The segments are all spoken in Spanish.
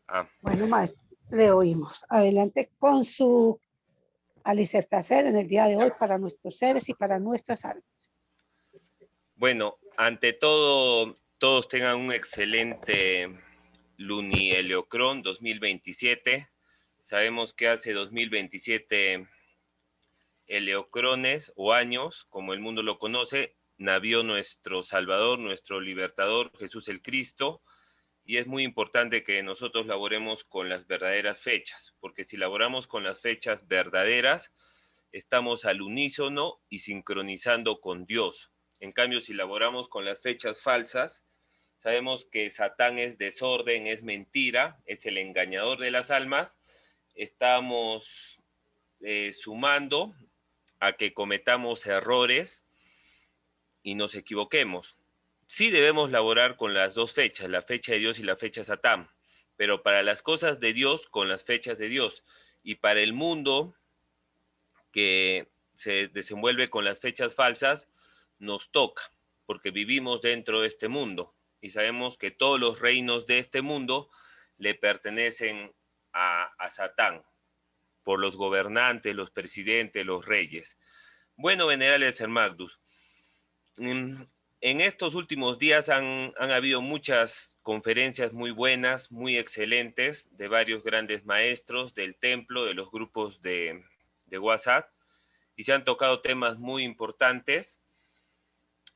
Ah, Bueno, maestro, le oímos. Adelante con su alicercer en el día de hoy para nuestros seres y para nuestras almas. bueno, ante todo, todos tengan un excelente Luni-Heliocrón 2027. Sabemos que hace 2027 Heliocrones o años, como el mundo lo conoce, nació nuestro Salvador, nuestro Libertador, Jesús el Cristo, y es muy importante que nosotros laboremos con las verdaderas fechas, porque si laboramos con las fechas verdaderas, estamos al unísono y sincronizando con Dios. En cambio, si laboramos con las fechas falsas, sabemos que Satán es desorden, es mentira, es el engañador de las almas, estamos sumando a que cometamos errores y nos equivoquemos. Sí debemos laborar con las dos fechas, la fecha de Dios y la fecha Satán, pero para las cosas de Dios con las fechas de Dios, y para el mundo que se desenvuelve con las fechas falsas, nos toca, porque vivimos dentro de este mundo y sabemos que todos los reinos de este mundo le pertenecen a Satán, por los gobernantes, los presidentes, los reyes. Bueno, venerales Hermagdus, en estos últimos días han habido muchas conferencias muy buenas, muy excelentes, de varios grandes maestros del templo, de los grupos de WhatsApp, y se han tocado temas muy importantes.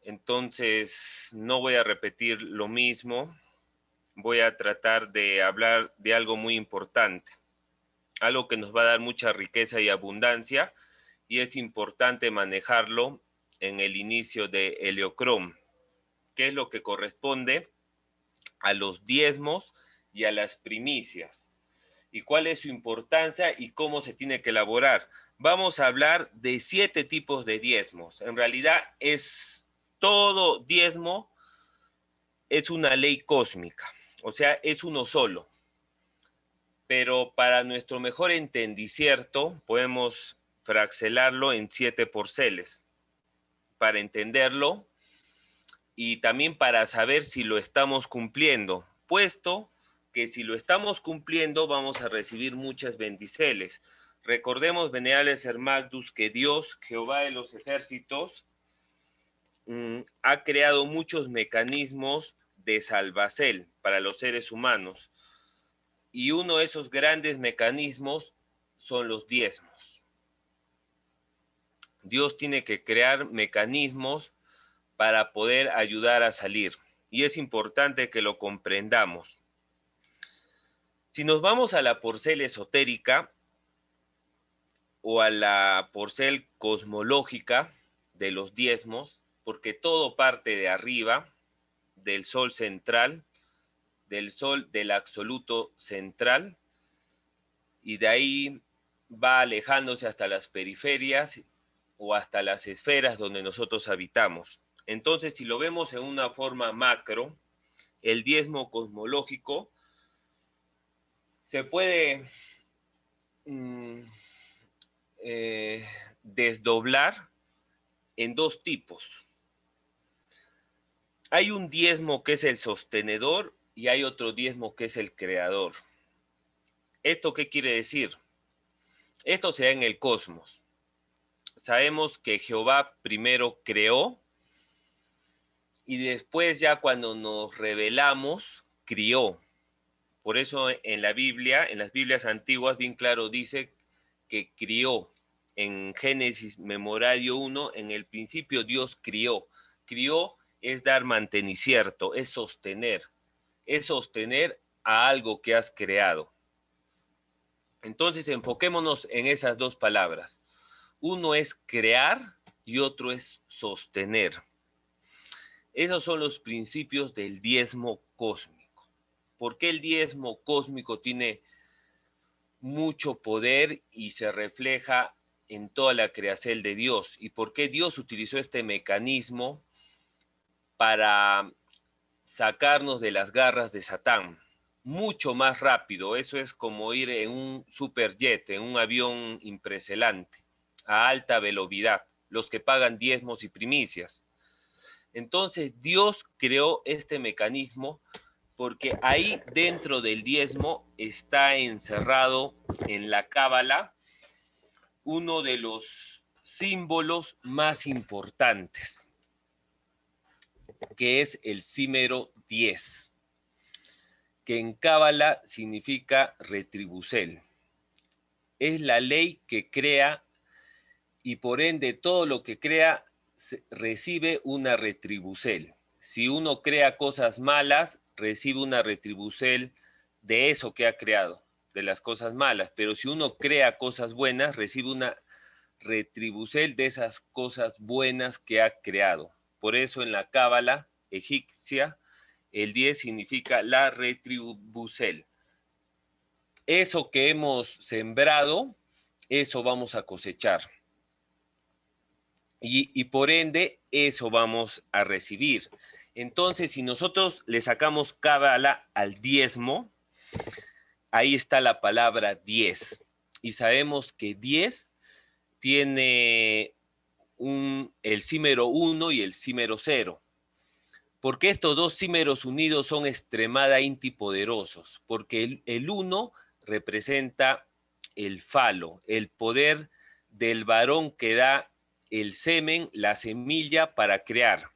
Entonces, no voy a repetir lo mismo, voy a tratar de hablar de algo muy importante, algo que nos va a dar mucha riqueza y abundancia, y es importante manejarlo en el inicio de Heliocrón, que es lo que corresponde a los diezmos y a las primicias, y cuál es su importancia y cómo se tiene que elaborar. Vamos a hablar de 7 tipos de diezmos. En realidad es todo diezmo, es una ley cósmica, o sea, es uno solo. Pero para nuestro mejor entendicierto podemos fraccelarlo en 7 porceles para entenderlo y también para saber si lo estamos cumpliendo, puesto que si lo estamos cumpliendo vamos a recibir muchas bendiceles. Recordemos, venerables Hermagdus, que Dios, Jehová de los ejércitos, ha creado muchos mecanismos de salvacel para los seres humanos. Y uno de esos grandes mecanismos son los diezmos. Dios tiene que crear mecanismos para poder ayudar a salir. Y es importante que lo comprendamos. Si nos vamos a la porcel esotérica o a la porcel cosmológica de los diezmos, porque todo parte de arriba, del sol central, del sol del absoluto central, y de ahí va alejándose hasta las periferias o hasta las esferas donde nosotros habitamos. Entonces, si lo vemos en una forma macro, el diezmo cosmológico se puede mmm, desdoblar en dos tipos. Hay un diezmo que es el sostenedor y hay otro diezmo que es el creador. ¿Esto qué quiere decir? Esto se da en el cosmos. Sabemos que Jehová primero creó y después ya cuando nos revelamos, crió. Por eso en la Biblia, en las Biblias antiguas, bien claro dice que crió. En Génesis Memorario 1, en el principio Dios crió. Crió es dar mantenicierto, es sostener a algo que has creado. Entonces enfoquémonos en esas dos palabras. Uno es crear y otro es sostener. Esos son los principios del diezmo cósmico. ¿Por qué el diezmo cósmico tiene mucho poder y se refleja en toda la creación de Dios? ¿Y por qué Dios utilizó este mecanismo para sacarnos de las garras de Satán? Mucho más rápido, eso es como ir en un superjet, en un avión impresionante, a alta velocidad, los que pagan diezmos y primicias. Entonces Dios creó este mecanismo porque ahí dentro del diezmo está encerrado en la Cábala uno de los símbolos más importantes, que es el símbolo 10, que en Cábala significa retribucel. Es la ley que crea y por ende todo lo que crea recibe una retribucel. Si uno crea cosas malas, recibe una retribucel de eso que ha creado, de las cosas malas. Pero si uno crea cosas buenas, recibe una retribucel de esas cosas buenas que ha creado. Por eso en la Cábala egipcia, el 10 significa la retribucel. Eso que hemos sembrado, eso vamos a cosechar. Y por ende, eso vamos a recibir. Entonces, si nosotros le sacamos Cábala al diezmo, ahí está la palabra 10. Y sabemos que 10 tiene el símbolo 1 y el símbolo 0. Porque estos dos símbolos unidos son extremadamente poderosos. Porque el 1 representa el falo, el poder del varón que da el semen, la semilla para crear.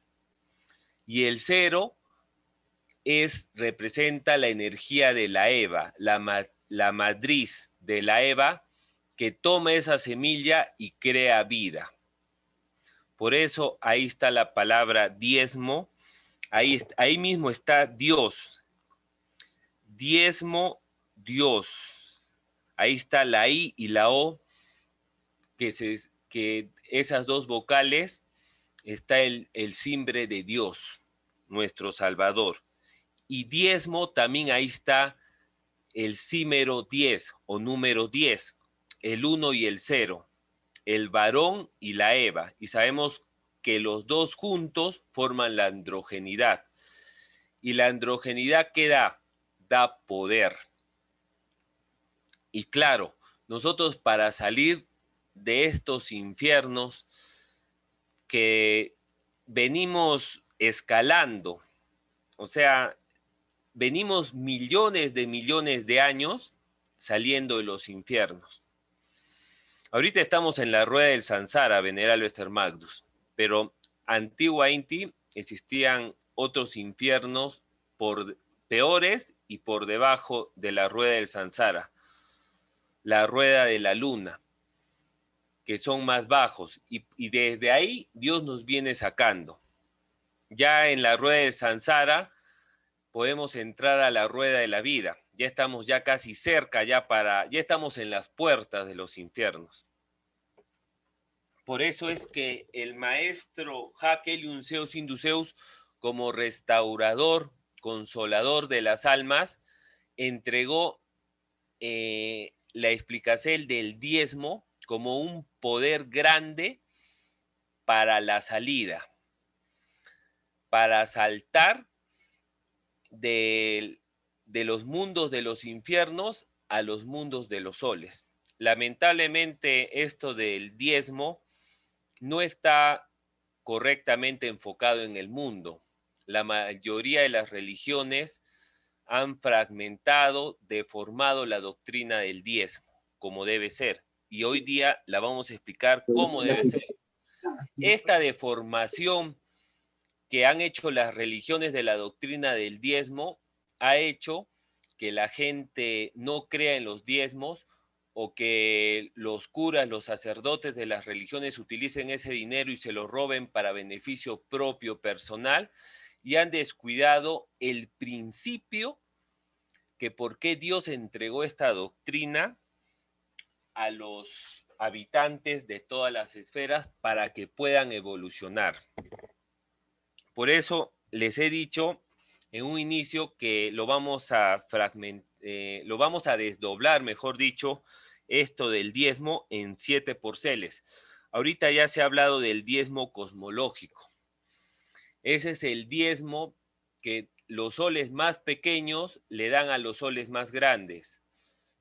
Y el 0 representa la energía de la Eva, la matriz de la Eva que toma esa semilla y crea vida. Por eso ahí está la palabra diezmo, ahí mismo está Dios. Diezmo, Dios. Ahí está la I y la O, que esas dos vocales está el simbre de Dios, nuestro Salvador. Y diezmo también ahí está el símbolo 10 o número 10, el 1 y el 0, el varón y la Eva. Y sabemos que los dos juntos forman la androgenidad. Y la androgenidad, ¿qué da? Da poder. Y claro, nosotros para salir de estos infiernos que venimos escalando, o sea, venimos millones de años saliendo de los infiernos. Ahorita estamos en la rueda del Sansara, venerable Esther Magnus, pero antiguamente existían otros infiernos peores y por debajo de la rueda del Sansara, la rueda de la luna, que son más bajos, y desde ahí Dios nos viene sacando. Ya en la rueda del Sansara podemos entrar a la rueda de la vida. Ya estamos ya casi cerca, ya estamos en las puertas de los infiernos. Por eso es que el maestro Hakel Zeus Induceus, como restaurador, consolador de las almas, entregó la explicación del diezmo como un poder grande para la salida, para saltar de los mundos de los infiernos a los mundos de los soles. Lamentablemente esto del diezmo no está correctamente enfocado en el mundo. La mayoría de las religiones han fragmentado, deformado la doctrina del diezmo, como debe ser. Y hoy día la vamos a explicar cómo debe ser. Esta deformación que han hecho las religiones de la doctrina del diezmo ha hecho que la gente no crea en los diezmos o que los curas, los sacerdotes de las religiones utilicen ese dinero y se lo roben para beneficio propio personal y han descuidado el principio que por qué Dios entregó esta doctrina a los habitantes de todas las esferas para que puedan evolucionar. Por eso les he dicho en un inicio que lo vamos a desdoblar, mejor dicho, esto del diezmo en 7 porceles. Ahorita ya se ha hablado del diezmo cosmológico. Ese es el diezmo que los soles más pequeños le dan a los soles más grandes.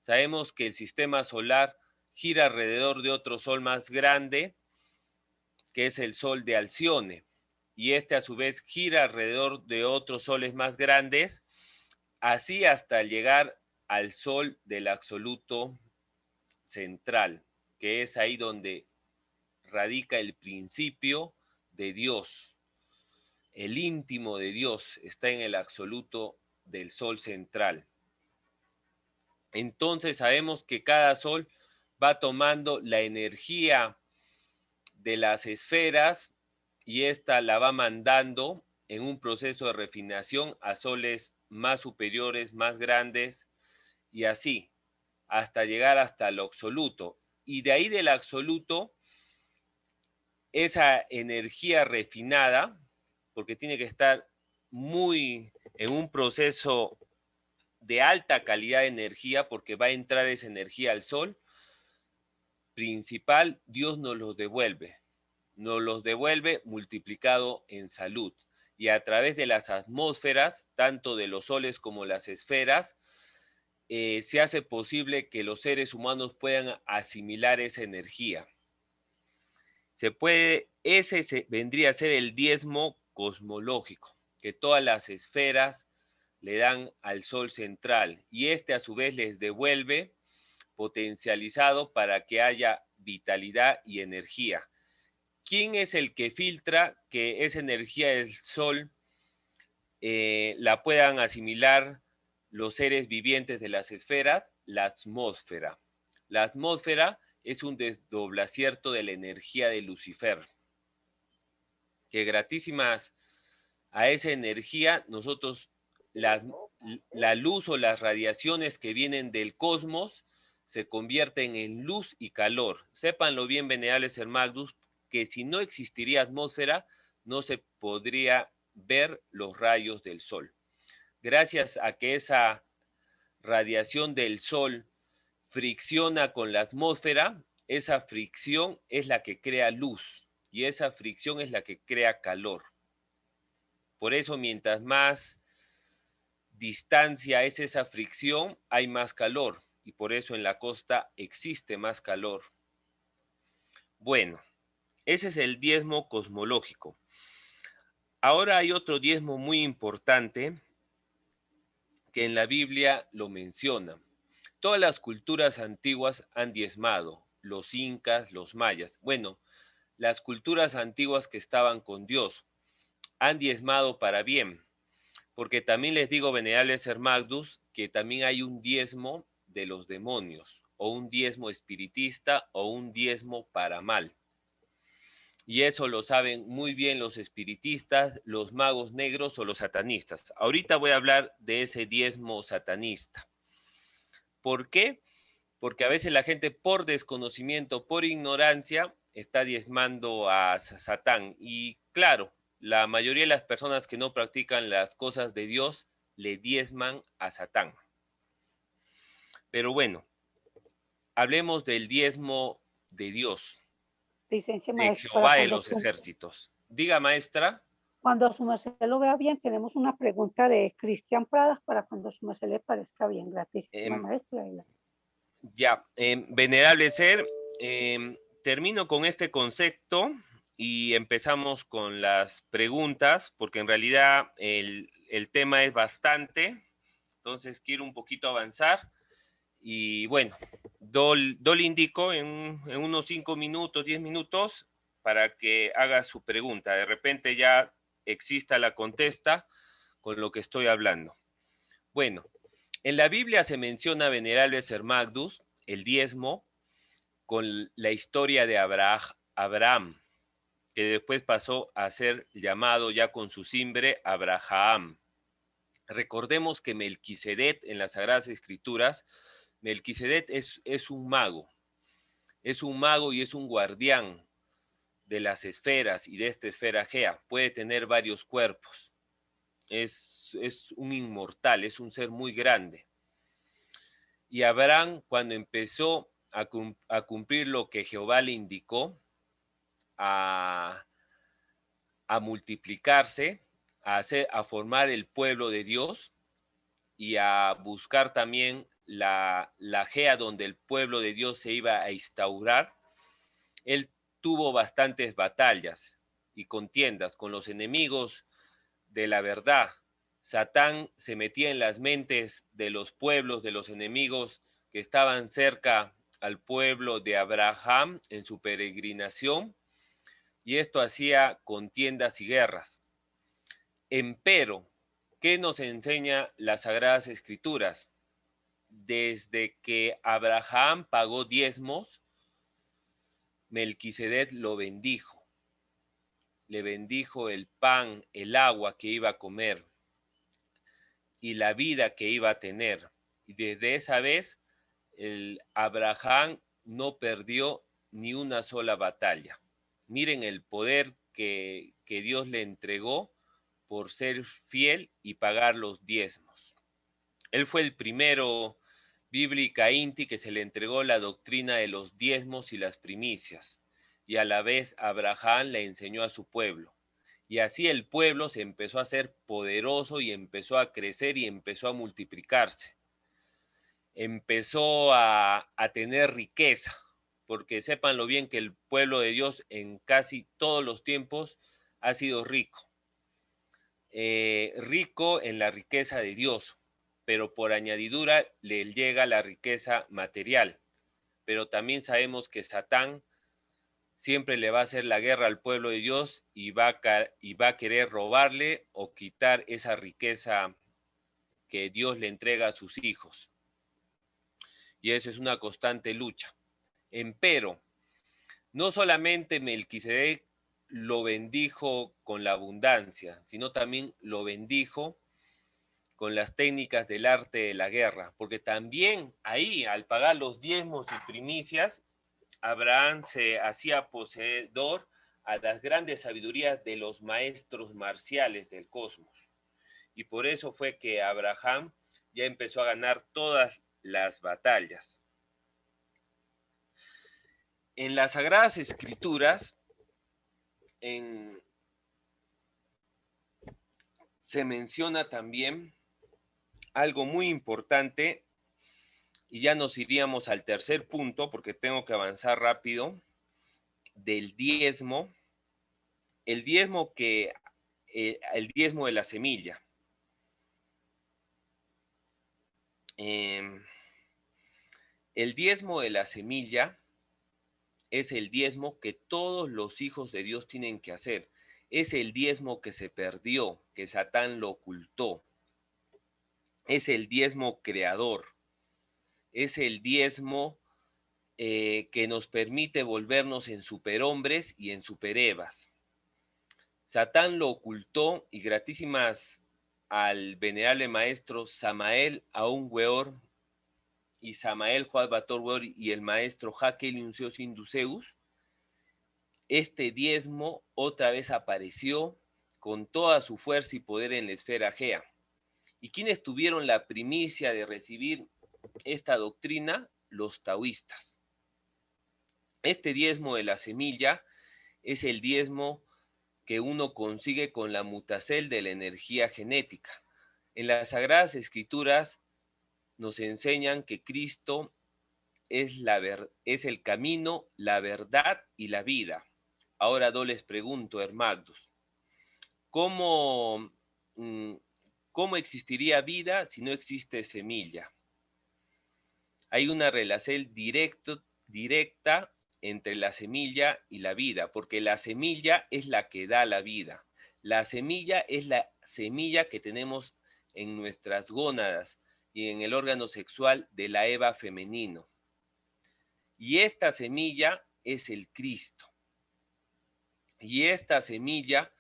Sabemos que el sistema solar gira alrededor de otro sol más grande, que es el sol de Alcione, y este a su vez gira alrededor de otros soles más grandes, así hasta llegar al sol del absoluto central, que es ahí donde radica el principio de Dios. El íntimo de Dios está en el absoluto del sol central. Entonces sabemos que cada sol va tomando la energía de las esferas y esta la va mandando en un proceso de refinación a soles más superiores, más grandes, y así, hasta llegar hasta lo absoluto. Y de ahí del absoluto, esa energía refinada, porque tiene que estar muy en un proceso de alta calidad de energía, porque va a entrar esa energía al sol principal, Dios nos los devuelve multiplicado en salud. Y a través de las atmósferas, tanto de los soles como las esferas, se hace posible que los seres humanos puedan asimilar esa energía. Ese vendría a ser el diezmo cosmológico, que todas las esferas le dan al sol central y este a su vez les devuelve potencializado para que haya vitalidad y energía. ¿Quién es el que filtra que esa energía del sol la puedan asimilar los seres vivientes de las esferas? La atmósfera. La atmósfera es un desdoblacierto de la energía de Lucifer, que gratísimas a esa energía nosotros la luz o las radiaciones que vienen del cosmos se convierten en luz y calor. Sépanlo bien, venerables hermanos, que si no existiría atmósfera, no se podría ver los rayos del sol. Gracias a que esa radiación del sol fricciona con la atmósfera, esa fricción es la que crea luz y esa fricción es la que crea calor. Por eso, mientras más distancia es esa fricción, hay más calor y por eso en la costa existe más calor. Bueno, ese es el diezmo cosmológico. Ahora hay otro diezmo muy importante que en la Biblia lo menciona. Todas las culturas antiguas han diezmado, los incas, los mayas. Bueno, las culturas antiguas que estaban con Dios han diezmado para bien, porque también les digo, venerables hermanos, que también hay un diezmo de los demonios, o un diezmo espiritista, o un diezmo para mal. Y eso lo saben muy bien los espiritistas, los magos negros o los satanistas. Ahorita voy a hablar de ese diezmo satanista. ¿Por qué? Porque a veces la gente por desconocimiento, por ignorancia, está diezmando a Satán. Y claro, la mayoría de las personas que no practican las cosas de Dios le diezman a Satán. Pero bueno, hablemos del diezmo de Dios, Licencia, de maestro, Jehová de los ejércitos. Diga, maestra. cuando su merced lo vea bien, tenemos una pregunta de Cristian Pradas para cuando su merced le parezca bien. Gratísima, maestra. Ya, venerable ser, termino con este concepto y empezamos con las preguntas, porque en realidad el tema es bastante, entonces quiero un poquito avanzar. Y bueno, le indico en unos 5 minutos, 10 minutos, para que haga su pregunta. De repente ya exista la contesta con lo que estoy hablando. Bueno, en la Biblia se menciona, venerables hermanos, el diezmo con la historia de Abraham, que después pasó a ser llamado ya con su simbre Abraham. Recordemos que Melquisedec en las Sagradas Escrituras, Melquisedec es un mago y es un guardián de las esferas y de esta esfera Gea. Puede tener varios cuerpos. Es un inmortal, es un ser muy grande. Y Abraham, cuando empezó a cumplir lo que Jehová le indicó, a multiplicarse, a formar el pueblo de Dios y a buscar también la Gea donde el pueblo de Dios se iba a instaurar, él tuvo bastantes batallas y contiendas con los enemigos de la verdad, Satán se metía en las mentes de los pueblos, de los enemigos que estaban cerca al pueblo de Abraham en su peregrinación, y esto hacía contiendas y guerras. Empero, ¿qué nos enseña las Sagradas Escrituras? Desde que Abraham pagó diezmos, Melquisedec lo bendijo. Le bendijo el pan, el agua que iba a comer y la vida que iba a tener. Y desde esa vez, Abraham no perdió ni una sola batalla. Miren el poder que Dios le entregó por ser fiel y pagar los diezmos. Él fue el primero bíblica inti que se le entregó la doctrina de los diezmos y las primicias, y a la vez Abraham le enseñó a su pueblo. Y así el pueblo se empezó a hacer poderoso y empezó a crecer y empezó a multiplicarse. Empezó a tener riqueza, porque sépanlo bien que el pueblo de Dios en casi todos los tiempos ha sido rico. Rico en la riqueza de Dios, pero por añadidura le llega la riqueza material. Pero también sabemos que Satán siempre le va a hacer la guerra al pueblo de Dios y va a querer robarle o quitar esa riqueza que Dios le entrega a sus hijos. Y eso es una constante lucha. Empero, no solamente Melquisedec lo bendijo con la abundancia, sino también lo bendijo con las técnicas del arte de la guerra, porque también ahí, al pagar los diezmos y primicias, Abraham se hacía poseedor a las grandes sabidurías de los maestros marciales del cosmos. Y por eso fue que Abraham ya empezó a ganar todas las batallas. En las Sagradas Escrituras se menciona también algo muy importante, y ya nos iríamos al tercer punto porque tengo que avanzar rápido, del diezmo. El diezmo el diezmo de la semilla. El diezmo de la semilla es el diezmo que todos los hijos de Dios tienen que hacer. Es el diezmo que se perdió, que Satán lo ocultó. Es el diezmo creador. Es el diezmo que nos permite volvernos en superhombres y en superevas. Satán lo ocultó y gratísimas al venerable maestro Samael Aun Weor y Samael Juan Bator Weor y el maestro Jaque Liunceos Induceus, este diezmo otra vez apareció con toda su fuerza y poder en la esfera Gea. ¿Y quiénes tuvieron la primicia de recibir esta doctrina? Los taoístas. Este diezmo de la semilla es el diezmo que uno consigue con la mutacel de la energía genética. En las Sagradas Escrituras nos enseñan que Cristo es el camino, la verdad y la vida. Ahora yo les pregunto, hermanos, ¿cómo existiría vida si no existe semilla? Hay una relación directa entre la semilla y la vida, porque la semilla es la que da la vida. La semilla es la semilla que tenemos en nuestras gónadas y en el órgano sexual de la Eva femenino. Y esta semilla es el Cristo. Y esta semilla,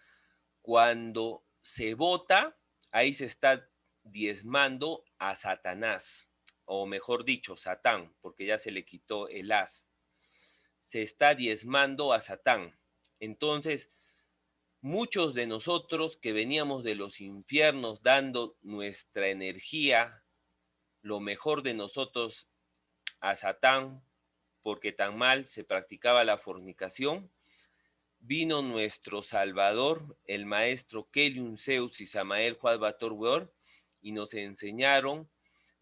cuando se bota, ahí se está diezmando a Satanás, o mejor dicho, Satán, porque ya se le quitó el as. Se está diezmando a Satán. Entonces, muchos de nosotros que veníamos de los infiernos dando nuestra energía, lo mejor de nosotros a Satán, porque tan mal se practicaba la fornicación, vino nuestro Salvador, el maestro Keliun Zeus y Samael Juan Bator Weor, y nos enseñaron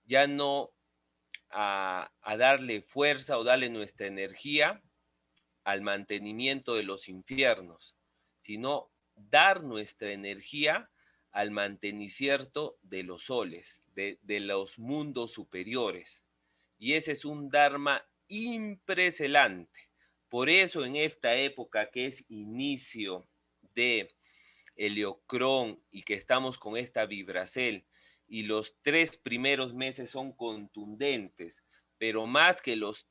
ya no a darle fuerza o darle nuestra energía al mantenimiento de los infiernos, sino dar nuestra energía al mantenicierto de los soles, de los mundos superiores. Y ese es un dharma imprecelante. Por eso en esta época que es inicio de Heliocrón y que estamos con esta vibracel y los 3 primeros meses son contundentes, pero más que los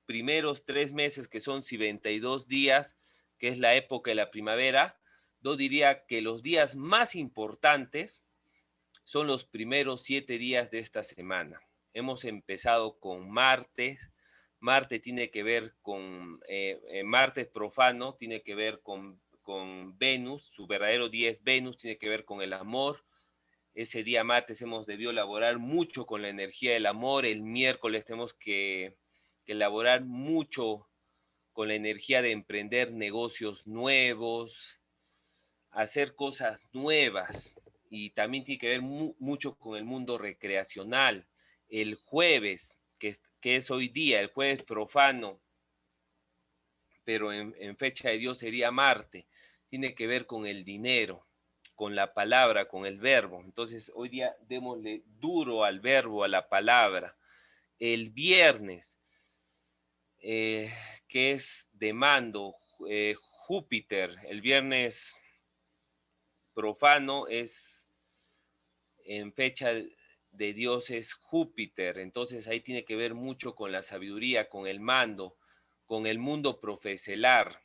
primeros 3 meses que son 52 días, que es la época de la primavera, yo diría que los días más importantes son los primeros 7 días de esta semana. Hemos empezado con Marte. Marte tiene que ver con, Marte profano, tiene que ver con Venus, su verdadero día es Venus, tiene que ver con el amor. Ese día martes hemos debido elaborar mucho con la energía del amor, el miércoles tenemos que elaborar mucho con la energía de emprender negocios nuevos, hacer cosas nuevas, y también tiene que ver mucho con el mundo recreacional. El jueves, que es hoy día, el jueves profano, pero en fecha de Dios sería Marte, tiene que ver con el dinero, con la palabra, con el verbo. Entonces hoy día démosle duro al verbo, a la palabra. El viernes, que es de mando, Júpiter, el viernes profano es en fecha de Dios es Júpiter, entonces ahí tiene que ver mucho con la sabiduría, con el mando, con el mundo profeselar,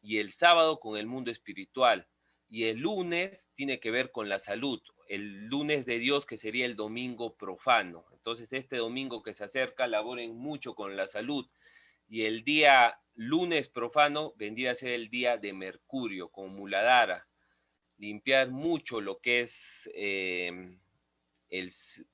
y el sábado con el mundo espiritual, y el lunes tiene que ver con la salud, el lunes de Dios que sería el domingo profano. Entonces este domingo que se acerca laboren mucho con la salud, y el día lunes profano vendría a ser el día de Mercurio con Muladhara, limpiar mucho lo que es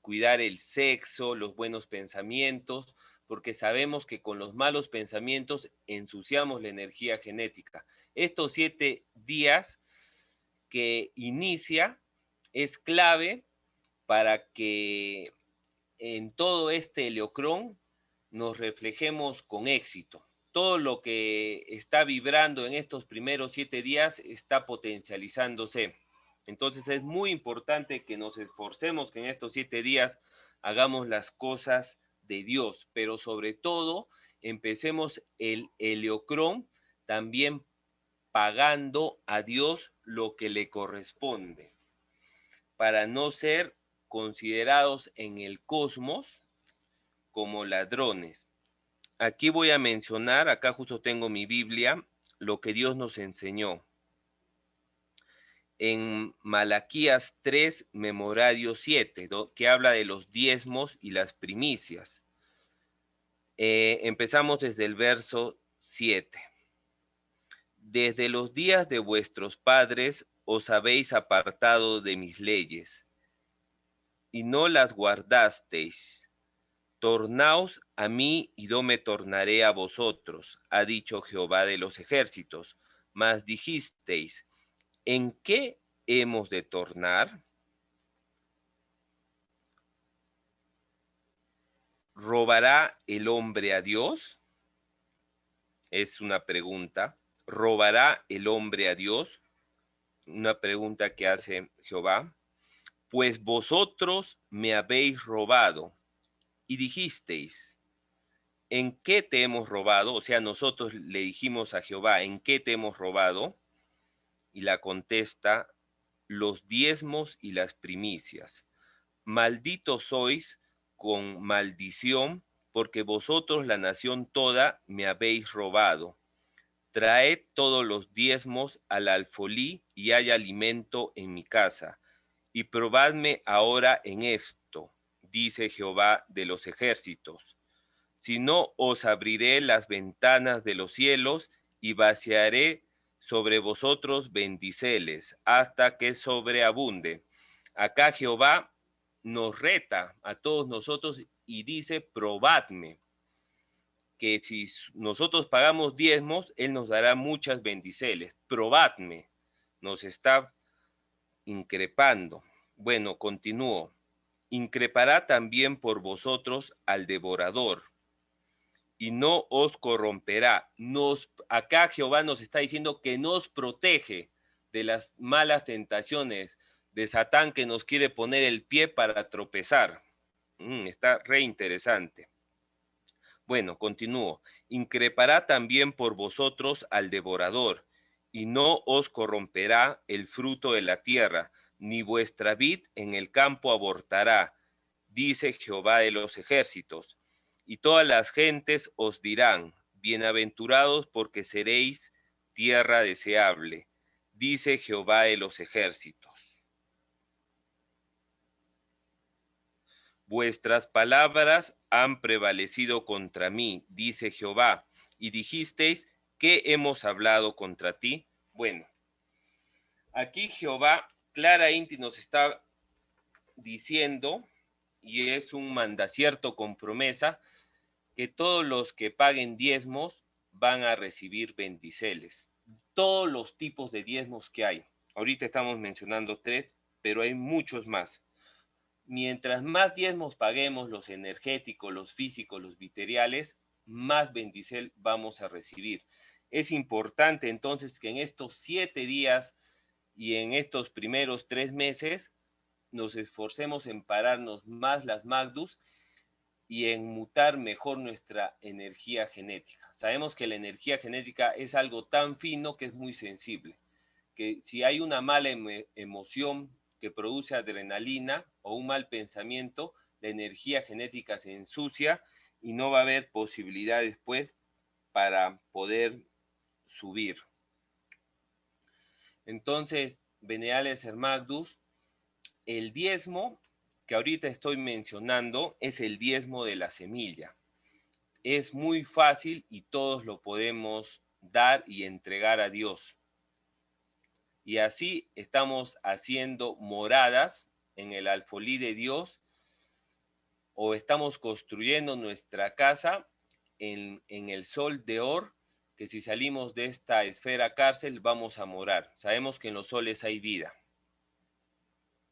cuidar el sexo, los buenos pensamientos, porque sabemos que con los malos pensamientos ensuciamos la energía genética. Estos 7 días que inicia es clave para que en todo este heliocrón nos reflejemos con éxito. Todo lo que está vibrando en estos primeros 7 días está potencializándose. Entonces es muy importante que nos esforcemos, que en estos 7 días hagamos las cosas de Dios, pero sobre todo empecemos el heliocrón también pagando a Dios lo que le corresponde, para no ser considerados en el cosmos como ladrones. Aquí voy a mencionar, acá justo tengo mi Biblia, lo que Dios nos enseñó. En Malaquías 3, Memorario 7, que habla de los diezmos y las primicias. Empezamos desde el verso 7. Desde los días de vuestros padres os habéis apartado de mis leyes, y no las guardasteis. Tornaos a mí y yo me tornaré a vosotros, ha dicho Jehová de los ejércitos. Mas dijisteis, ¿en qué hemos de tornar? ¿Robará el hombre a Dios? Es una pregunta. ¿Robará el hombre a Dios? Una pregunta que hace Jehová. Pues vosotros me habéis robado y dijisteis, ¿en qué te hemos robado? O sea, nosotros le dijimos a Jehová, ¿en qué te hemos robado? Y la contesta, los diezmos y las primicias. Malditos sois con maldición, porque vosotros la nación toda me habéis robado. Traed todos los diezmos al alfolí y hay alimento en mi casa. Y probadme ahora en esto, dice Jehová de los ejércitos. Si no, os abriré las ventanas de los cielos y vaciaré sobre vosotros bendiceles hasta que sobreabunde. Acá Jehová nos reta a todos nosotros y dice, probadme, que si nosotros pagamos diezmos, Él nos dará muchas bendiceles. Probadme, nos está increpando. Bueno, continúo. Increpará también por vosotros al devorador y no os corromperá. Acá Jehová nos está diciendo que nos protege de las malas tentaciones de Satán que nos quiere poner el pie para tropezar. Está re interesante. Bueno, continúo. Increpará también por vosotros al devorador, y no os corromperá el fruto de la tierra, ni vuestra vid en el campo abortará, dice Jehová de los ejércitos. Y todas las gentes os dirán, bienaventurados porque seréis tierra deseable, dice Jehová de los ejércitos. Vuestras palabras han prevalecido contra mí, dice Jehová, y dijisteis, ¿qué hemos hablado contra ti? Bueno, aquí Jehová claramente nos está diciendo, y es un mandacierto con promesa, que todos los que paguen diezmos van a recibir bendiceles. Todos los tipos de diezmos que hay. Ahorita estamos mencionando 3, pero hay muchos más. Mientras más diezmos paguemos, los energéticos, los físicos, los materiales, más bendicel vamos a recibir. Es importante entonces que en estos 7 días y en estos primeros 3 meses nos esforcemos en pararnos más las magdus y en mutar mejor nuestra energía genética. Sabemos que la energía genética es algo tan fino que es muy sensible, que si hay una mala emoción que produce adrenalina o un mal pensamiento, la energía genética se ensucia y no va a haber posibilidad después para poder subir. Entonces, Venerales Hermagdus, el diezmo que ahorita estoy mencionando es el diezmo de la semilla. Es muy fácil y todos lo podemos dar y entregar a Dios. Y así estamos haciendo moradas en el alfolí de Dios o estamos construyendo nuestra casa en el sol de Or, que si salimos de esta esfera cárcel vamos a morar. Sabemos que en los soles hay vida.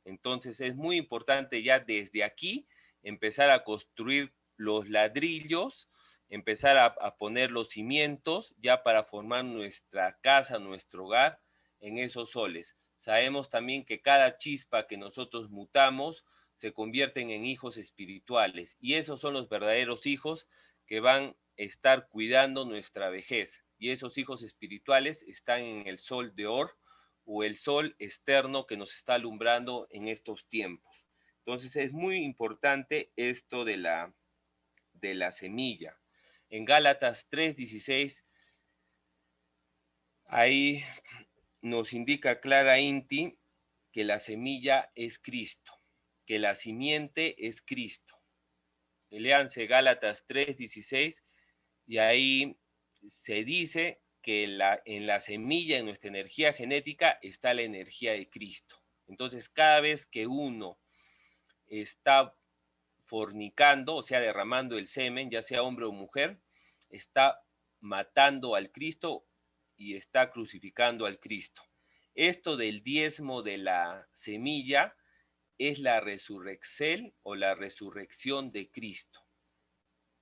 Entonces es muy importante ya desde aquí empezar a construir los ladrillos, empezar a poner los cimientos ya para formar nuestra casa, nuestro hogar en esos soles. Sabemos también que cada chispa que nosotros mutamos se convierten en hijos espirituales y esos son los verdaderos hijos que van a estar cuidando nuestra vejez. Y esos hijos espirituales están en el sol de Or, o el sol externo que nos está alumbrando en estos tiempos. Entonces es muy importante esto de la semilla. En Gálatas 3:16, ahí nos indica Clara Inti que la semilla es Cristo, que la simiente es Cristo. Léanse Gálatas 3:16 y ahí se dice que en la semilla, en nuestra energía genética, está la energía de Cristo. Entonces, cada vez que uno está fornicando, o sea, derramando el semen, ya sea hombre o mujer, está matando al Cristo y está crucificando al Cristo. Esto del diezmo de la semilla es la resurrección o la resurrección de Cristo.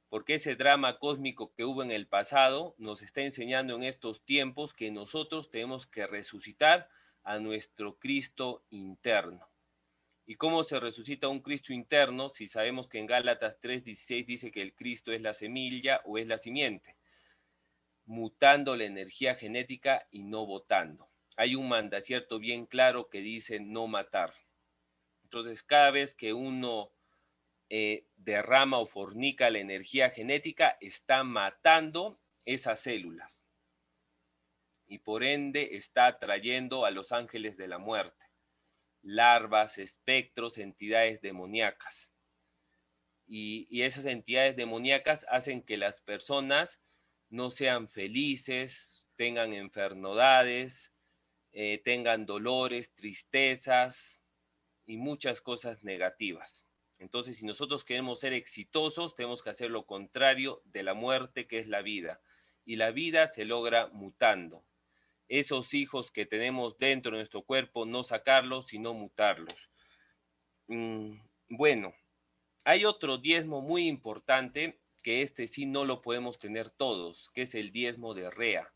Porque ese drama cósmico que hubo en el pasado nos está enseñando en estos tiempos que nosotros tenemos que resucitar a nuestro Cristo interno. ¿Y cómo se resucita un Cristo interno si sabemos que en Gálatas 3:16 dice que el Cristo es la semilla o es la simiente? Mutando la energía genética y no votando. Hay un mandacierto bien claro que dice no matar. Entonces, cada vez que uno derrama o fornica la energía genética, está matando esas células y por ende está atrayendo a los ángeles de la muerte, larvas, espectros, entidades demoníacas. Y esas entidades demoníacas hacen que las personas no sean felices, tengan enfermedades, tengan dolores, tristezas y muchas cosas negativas. Entonces, si nosotros queremos ser exitosos, tenemos que hacer lo contrario de la muerte, que es la vida. Y la vida se logra mutando. Esos hijos que tenemos dentro de nuestro cuerpo, no sacarlos, sino mutarlos. Bueno, hay otro diezmo muy importante, que este sí no lo podemos tener todos, que es el diezmo de Rea.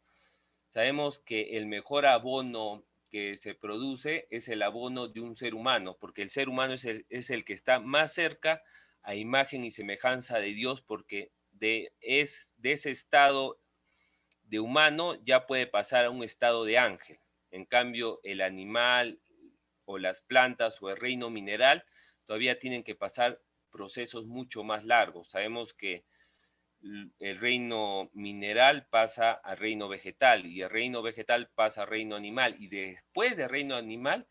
Sabemos que el mejor abono que se produce es el abono de un ser humano, porque el ser humano es el que está más cerca a imagen y semejanza de Dios, porque de ese estado de humano ya puede pasar a un estado de ángel. En cambio, el animal o las plantas o el reino mineral todavía tienen que pasar procesos mucho más largos. Sabemos que el reino mineral pasa al reino vegetal y el reino vegetal pasa al reino animal y después del reino animal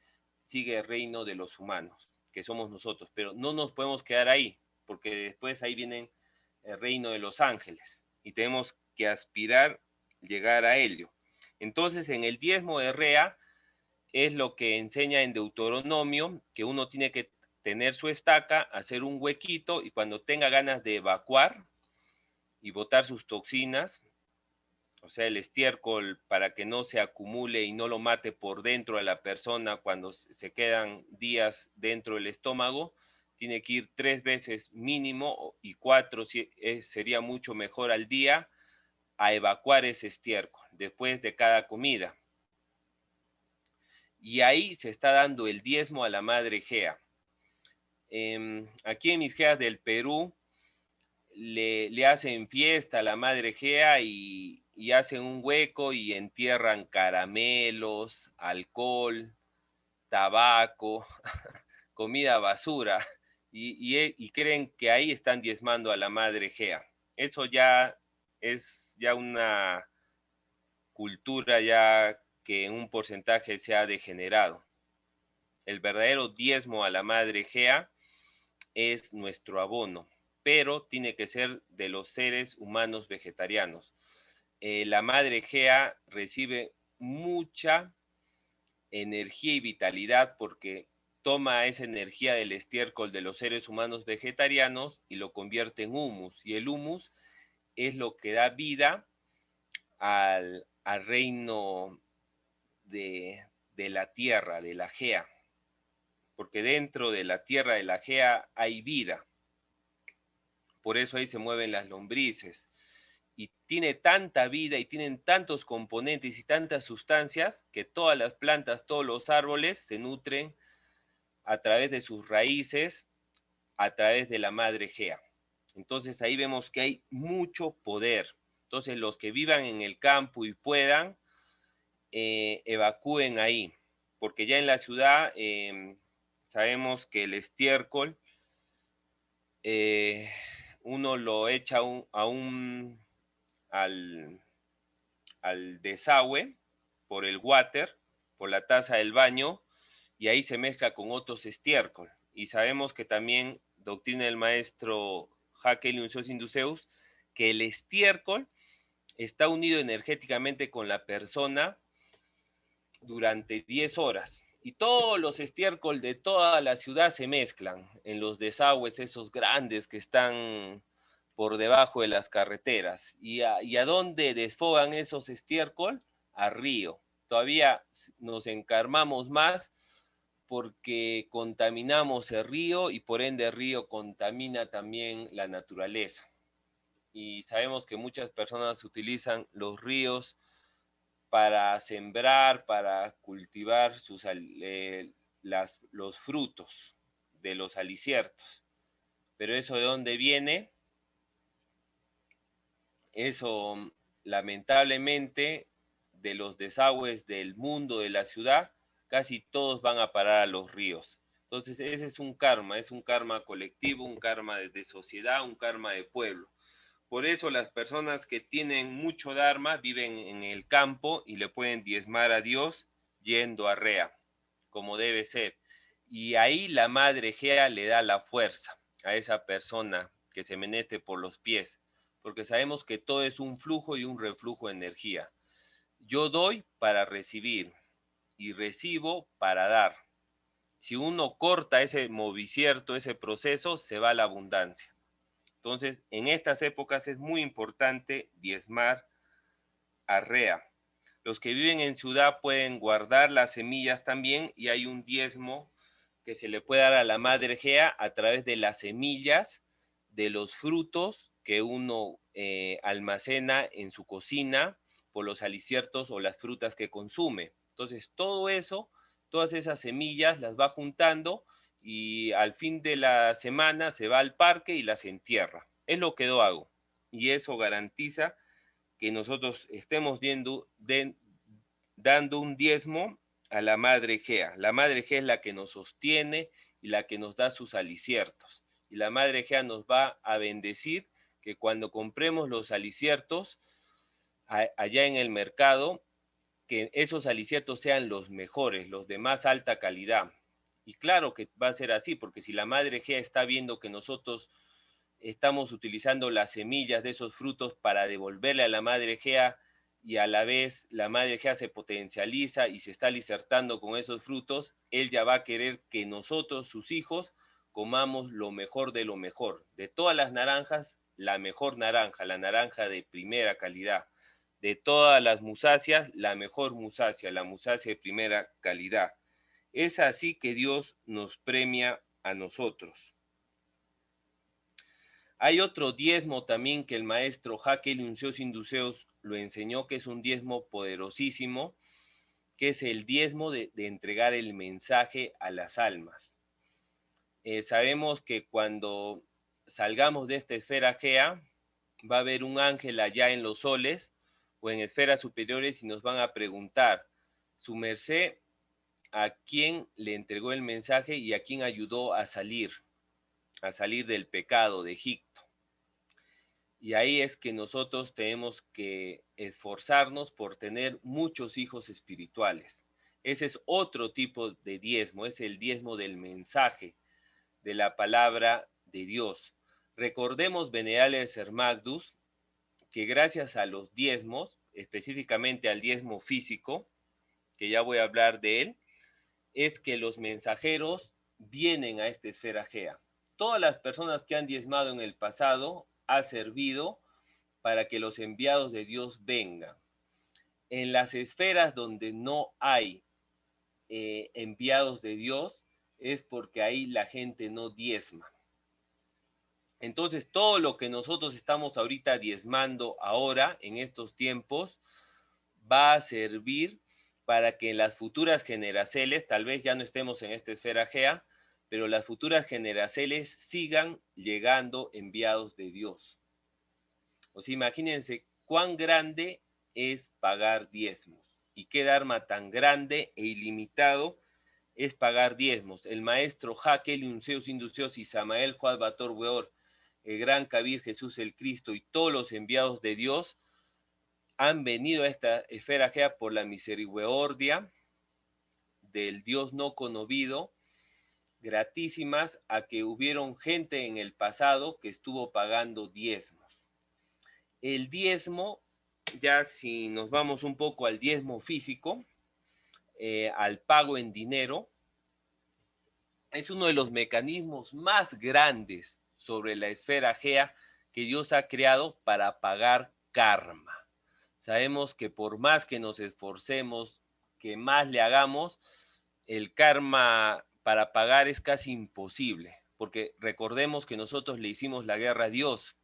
sigue el reino de los humanos, que somos nosotros, pero no nos podemos quedar ahí, porque después ahí viene el reino de los ángeles y tenemos que aspirar llegar a ello. Entonces, en el diezmo de Rea es lo que enseña en Deuteronomio, que uno tiene que tener su estaca, hacer un huequito y cuando tenga ganas de evacuar y botar sus toxinas, o sea, el estiércol para que no se acumule y no lo mate por dentro a la persona cuando se quedan días dentro del estómago, tiene que ir 3 veces mínimo y 4 sería mucho mejor al día a evacuar ese estiércol después de cada comida. Y ahí se está dando el diezmo a la madre Gea. Aquí en mis Geas del Perú le hacen fiesta a la madre Gea y hacen un hueco y entierran caramelos, alcohol, tabaco, comida basura y creen que ahí están diezmando a la madre Gea. Eso ya es ya una cultura ya que en un porcentaje se ha degenerado. El verdadero diezmo a la madre Gea es nuestro abono, pero tiene que ser de los seres humanos vegetarianos. La madre Gea recibe mucha energía y vitalidad porque toma esa energía del estiércol de los seres humanos vegetarianos y lo convierte en humus. Y el humus es lo que da vida al reino de la tierra, de la Gea. Porque dentro de la tierra de la Gea hay vida. Por eso ahí se mueven las lombrices. Y tiene tanta vida y tienen tantos componentes y tantas sustancias que todas las plantas, todos los árboles se nutren a través de sus raíces, a través de la madre Gea. Entonces ahí vemos que hay mucho poder. Entonces los que vivan en el campo y puedan, evacúen ahí, porque ya en la ciudad sabemos que el estiércol uno lo echa al, al desagüe por el water, por la taza del baño, y ahí se mezcla con otros estiércol. Y sabemos que también doctrina el maestro Hakel Uncios Induceus, que el estiércol está unido energéticamente con la persona durante 10 horas. Y todos los estiércol de toda la ciudad se mezclan en los desagües esos grandes que están por debajo de las carreteras. ¿Y a dónde desfogan esos estiércol? A río. Todavía nos encarmamos más porque contaminamos el río y por ende el río contamina también la naturaleza. Y sabemos que muchas personas utilizan los ríos para sembrar, para cultivar los frutos de los aliciertos. Pero eso de dónde viene, eso lamentablemente de los desagües del mundo, de la ciudad, casi todos van a parar a los ríos. Entonces ese es un karma colectivo, un karma de sociedad, un karma de pueblo. Por eso las personas que tienen mucho dharma viven en el campo y le pueden diezmar a Dios yendo a Rea, como debe ser. Y ahí la madre Gea le da la fuerza a esa persona que se menete por los pies, porque sabemos que todo es un flujo y un reflujo de energía. Yo doy para recibir y recibo para dar. Si uno corta ese movicierto, ese proceso, se va la abundancia. Entonces, en estas épocas es muy importante diezmar a Rea. Los que viven en ciudad pueden guardar las semillas también y hay un diezmo que se le puede dar a la madre Gea a través de las semillas de los frutos que uno almacena en su cocina por los aliciertos o las frutas que consume. Entonces, todo eso, todas esas semillas las va juntando y al fin de la semana se va al parque y las entierra. Es lo que yo hago. Y eso garantiza que nosotros estemos dando un diezmo a la Madre Gea. La Madre Gea es la que nos sostiene y la que nos da sus aliciertos. Y la Madre Gea nos va a bendecir que cuando compremos los aliciertos allá en el mercado, que esos aliciertos sean los mejores, los de más alta calidad. Y claro que va a ser así, porque si la Madre Gea está viendo que nosotros estamos utilizando las semillas de esos frutos para devolverle a la Madre Gea y a la vez la Madre Gea se potencializa y se está alicertando con esos frutos, él ya va a querer que nosotros, sus hijos, comamos lo mejor de lo mejor. De todas las naranjas, la mejor naranja, la naranja de primera calidad. De todas las musáceas, la mejor musácea, la musácea de primera calidad. Es así que Dios nos premia a nosotros. Hay otro diezmo también que el maestro Jaque Liunceos Induceos lo enseñó, que es un diezmo poderosísimo, que es el diezmo de entregar el mensaje a las almas. Sabemos que cuando salgamos de esta esfera Gea, va a haber un ángel allá en los soles o en esferas superiores y nos van a preguntar, su merced, ¿a quién le entregó el mensaje y a quién ayudó a salir del pecado de Egipto? Y ahí es que nosotros tenemos que esforzarnos por tener muchos hijos espirituales. Ese es otro tipo de diezmo, es el diezmo del mensaje, de la palabra de Dios. Recordemos, venerables Hermagdus, que gracias a los diezmos, específicamente al diezmo físico, que ya voy a hablar de él, es que los mensajeros vienen a esta esfera Gea. Todas las personas que han diezmado en el pasado ha servido para que los enviados de Dios vengan. En las esferas donde no hay enviados de Dios es porque ahí la gente no diezma. Entonces, todo lo que nosotros estamos ahorita diezmando ahora, en estos tiempos, va a servir para que en las futuras generaciones, tal vez ya no estemos en esta esfera Gea, pero las futuras generaciones sigan llegando enviados de Dios. O sea, imagínense cuán grande es pagar diezmos y qué dharma tan grande e ilimitado es pagar diezmos. El maestro Jaque Liunceos Induceos y Samael Juan Bator Weor, el gran Kabir Jesús el Cristo y todos los enviados de Dios han venido a esta esfera Gea por la misericordia del Dios no conocido, gratísimas a que hubieron gente en el pasado que estuvo pagando diezmos. El diezmo, ya si nos vamos un poco al diezmo físico, al pago en dinero, es uno de los mecanismos más grandes sobre la esfera Gea que Dios ha creado para pagar karma. Sabemos que por más que nos esforcemos, que más le hagamos, el karma para pagar es casi imposible, porque recordemos que nosotros le hicimos la guerra a Dios.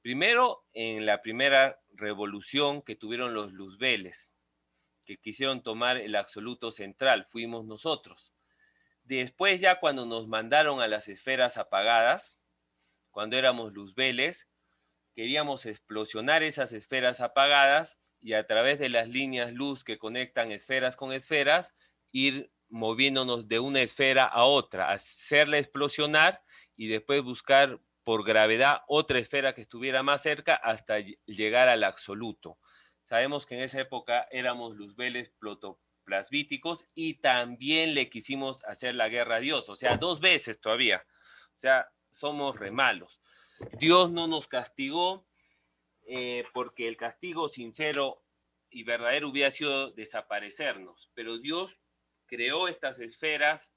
Primero, en la primera revolución que tuvieron los luzbeles, que quisieron tomar el absoluto central, fuimos nosotros. Después, ya cuando nos mandaron a las esferas apagadas, cuando éramos luzbeles, queríamos explosionar esas esferas apagadas y a través de las líneas luz que conectan esferas con esferas, ir moviéndonos de una esfera a otra, hacerla explosionar y después buscar por gravedad otra esfera que estuviera más cerca hasta llegar al absoluto. Sabemos que en esa época éramos luzbeles protoplasvíticos y también le quisimos hacer la guerra a Dios, o sea, 2 veces todavía. O sea, somos re malos. Dios no nos castigó porque el castigo sincero y verdadero hubiera sido desaparecernos, pero Dios creó estas esferas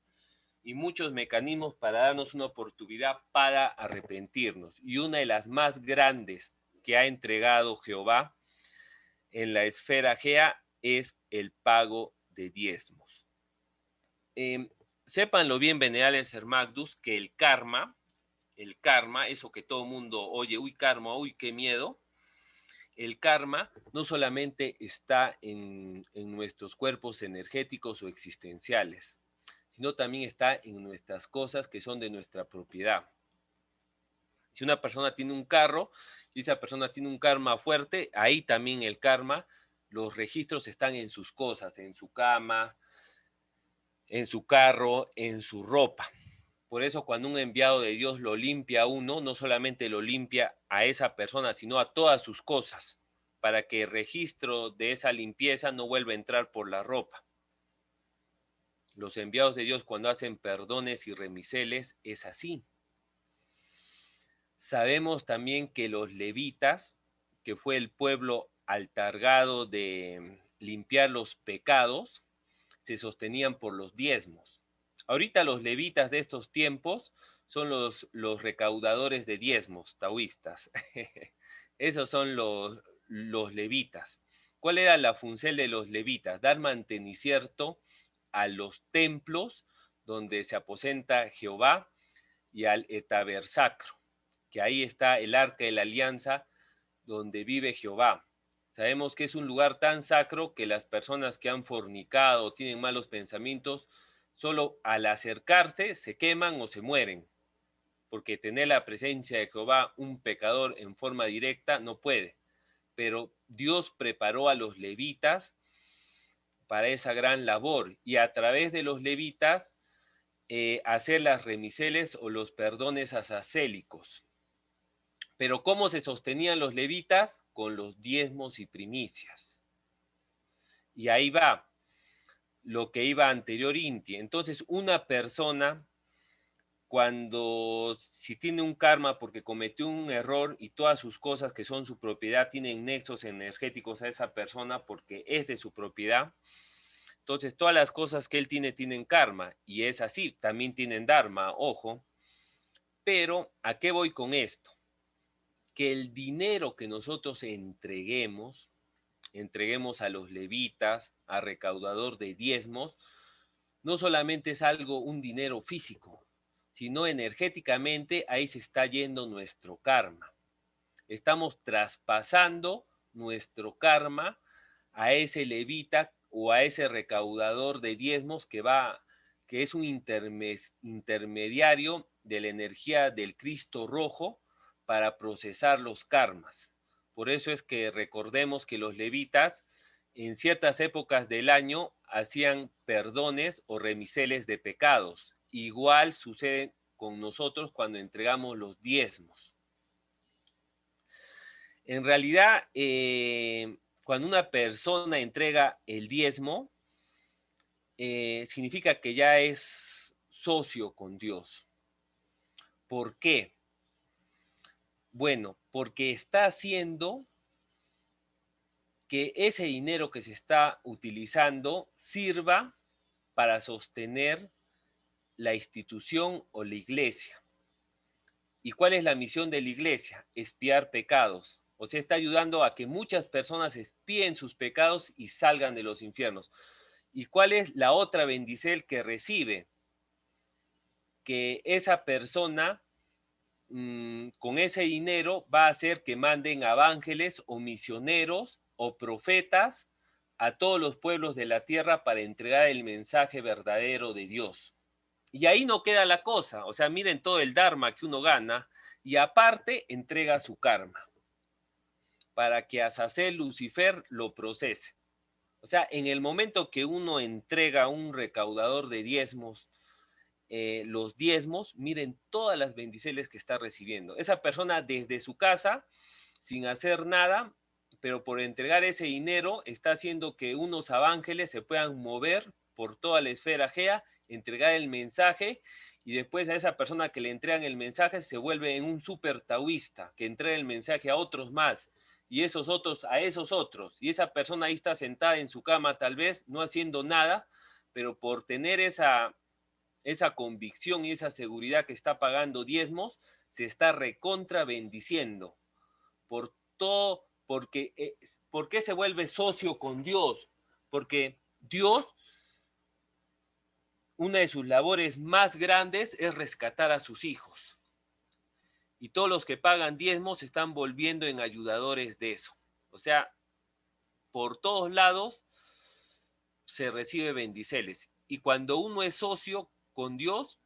y muchos mecanismos para darnos una oportunidad para arrepentirnos. Y una de las más grandes que ha entregado Jehová en la esfera Gea es el pago de diezmos. Sépanlo bien, venerables Hermagdus, que el karma, eso que todo el mundo oye, uy, karma, uy, qué miedo, el karma no solamente está en nuestros cuerpos energéticos o existenciales, sino también está en nuestras cosas que son de nuestra propiedad. Si una persona tiene un carro y esa persona tiene un karma fuerte, ahí también el karma, los registros están en sus cosas, en su cama, en su carro, en su ropa. Por eso cuando un enviado de Dios lo limpia a uno, no solamente lo limpia a esa persona, sino a todas sus cosas, para que el registro de esa limpieza no vuelva a entrar por la ropa. Los enviados de Dios cuando hacen perdones y remiseles es así. Sabemos también que los levitas, que fue el pueblo encargado de limpiar los pecados, se sostenían por los diezmos. Ahorita los levitas de estos tiempos son los recaudadores de diezmos, taoístas. Esos son los levitas. ¿Cuál era la función de los levitas? Dar mantenimiento a los templos donde se aposenta Jehová y al tabernáculo, que ahí está el arca de la alianza donde vive Jehová. Sabemos que es un lugar tan sacro que las personas que han fornicado o tienen malos pensamientos, solo al acercarse se queman o se mueren, porque tener la presencia de Jehová un pecador en forma directa no puede. Pero Dios preparó a los levitas para esa gran labor y a través de los levitas hacer las remiseles o los perdones asacélicos. Pero ¿cómo se sostenían los levitas? Con los diezmos y primicias. Y ahí va lo que iba anterior Inti. Entonces, una persona, si tiene un karma porque cometió un error y todas sus cosas que son su propiedad tienen nexos energéticos a esa persona porque es de su propiedad, entonces todas las cosas que él tiene tienen karma y es así, también tienen dharma, ojo. Pero, ¿a qué voy con esto? Que el dinero que nosotros entreguemos a los levitas, a recaudador de diezmos, no solamente es un dinero físico, sino energéticamente ahí se está yendo nuestro karma. Estamos traspasando nuestro karma a ese levita o a ese recaudador de diezmos que es un intermediario de la energía del Cristo rojo para procesar los karmas. Por eso es que recordemos que los levitas en ciertas épocas del año hacían perdones o remiseles de pecados. Igual sucede con nosotros cuando entregamos los diezmos. En realidad, cuando una persona entrega el diezmo, significa que ya es socio con Dios. ¿Por qué? Bueno, porque está haciendo que ese dinero que se está utilizando sirva para sostener la institución o la iglesia. ¿Y cuál es la misión de la iglesia? Expiar pecados. O sea, está ayudando a que muchas personas expíen sus pecados y salgan de los infiernos. ¿Y cuál es la otra bendición que recibe? Que esa persona con ese dinero va a hacer que manden ángeles o misioneros o profetas a todos los pueblos de la tierra para entregar el mensaje verdadero de Dios. Y ahí no queda la cosa, o sea, miren todo el dharma que uno gana y aparte entrega su karma para que Azazel Lucifer lo procese. O sea, en el momento que uno entrega a un recaudador de diezmos, los diezmos, miren todas las bendiciones que está recibiendo. Esa persona desde su casa, sin hacer nada, pero por entregar ese dinero, está haciendo que unos ángeles se puedan mover por toda la esfera Gea, entregar el mensaje, y después a esa persona que le entregan el mensaje se vuelve en un super taoísta, que entrega el mensaje a otros más, y esos otros a esos otros, y esa persona ahí está sentada en su cama tal vez, no haciendo nada, pero por tener esa convicción y esa seguridad que está pagando diezmos, se está recontra bendiciendo por todo, ¿por qué se vuelve socio con Dios? Porque Dios, una de sus labores más grandes es rescatar a sus hijos. Y todos los que pagan diezmos se están volviendo en ayudadores de eso. O sea, por todos lados se recibe bendiceles. Y cuando uno es socio con Dios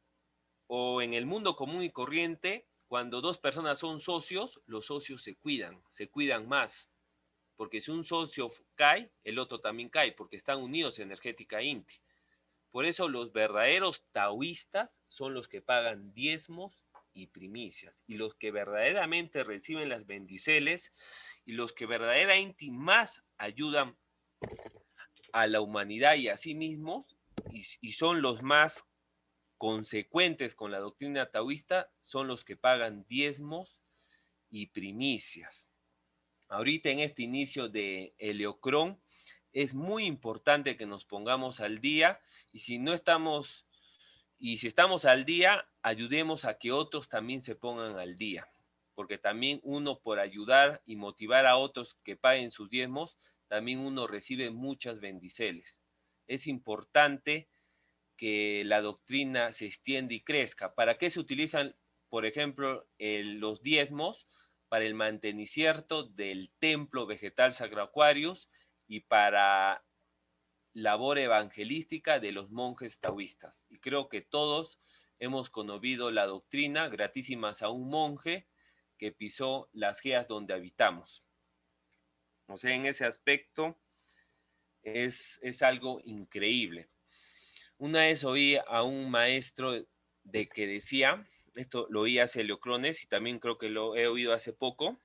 o en el mundo común y corriente, cuando dos personas son socios, los socios se cuidan más. Porque si un socio cae, el otro también cae, porque están unidos energética INTI. Por eso los verdaderos taoístas son los que pagan diezmos y primicias, y los que verdaderamente reciben las bendiceles, y los que verdaderamente más ayudan a la humanidad y a sí mismos, y son los más consecuentes con la doctrina taoísta, son los que pagan diezmos y primicias. Ahorita en este inicio de Heliocrón es muy importante que nos pongamos al día, y si no estamos, y si estamos al día, ayudemos a que otros también se pongan al día, porque también uno, por ayudar y motivar a otros que paguen sus diezmos, también uno recibe muchas bendiceles. Es importante que la doctrina se extienda y crezca. ¿Para qué se utilizan, por ejemplo, los diezmos? Para el mantenimiento del templo vegetal Sacro Aquarius y para labor evangelística de los monjes taoístas. Y creo que todos hemos conocido la doctrina gratísimas a un monje que pisó las geas donde habitamos. O sea, en ese aspecto es algo increíble. Una vez oí a un maestro de que decía, esto lo oí hace Heliocrones y también creo que lo he oído hace poco,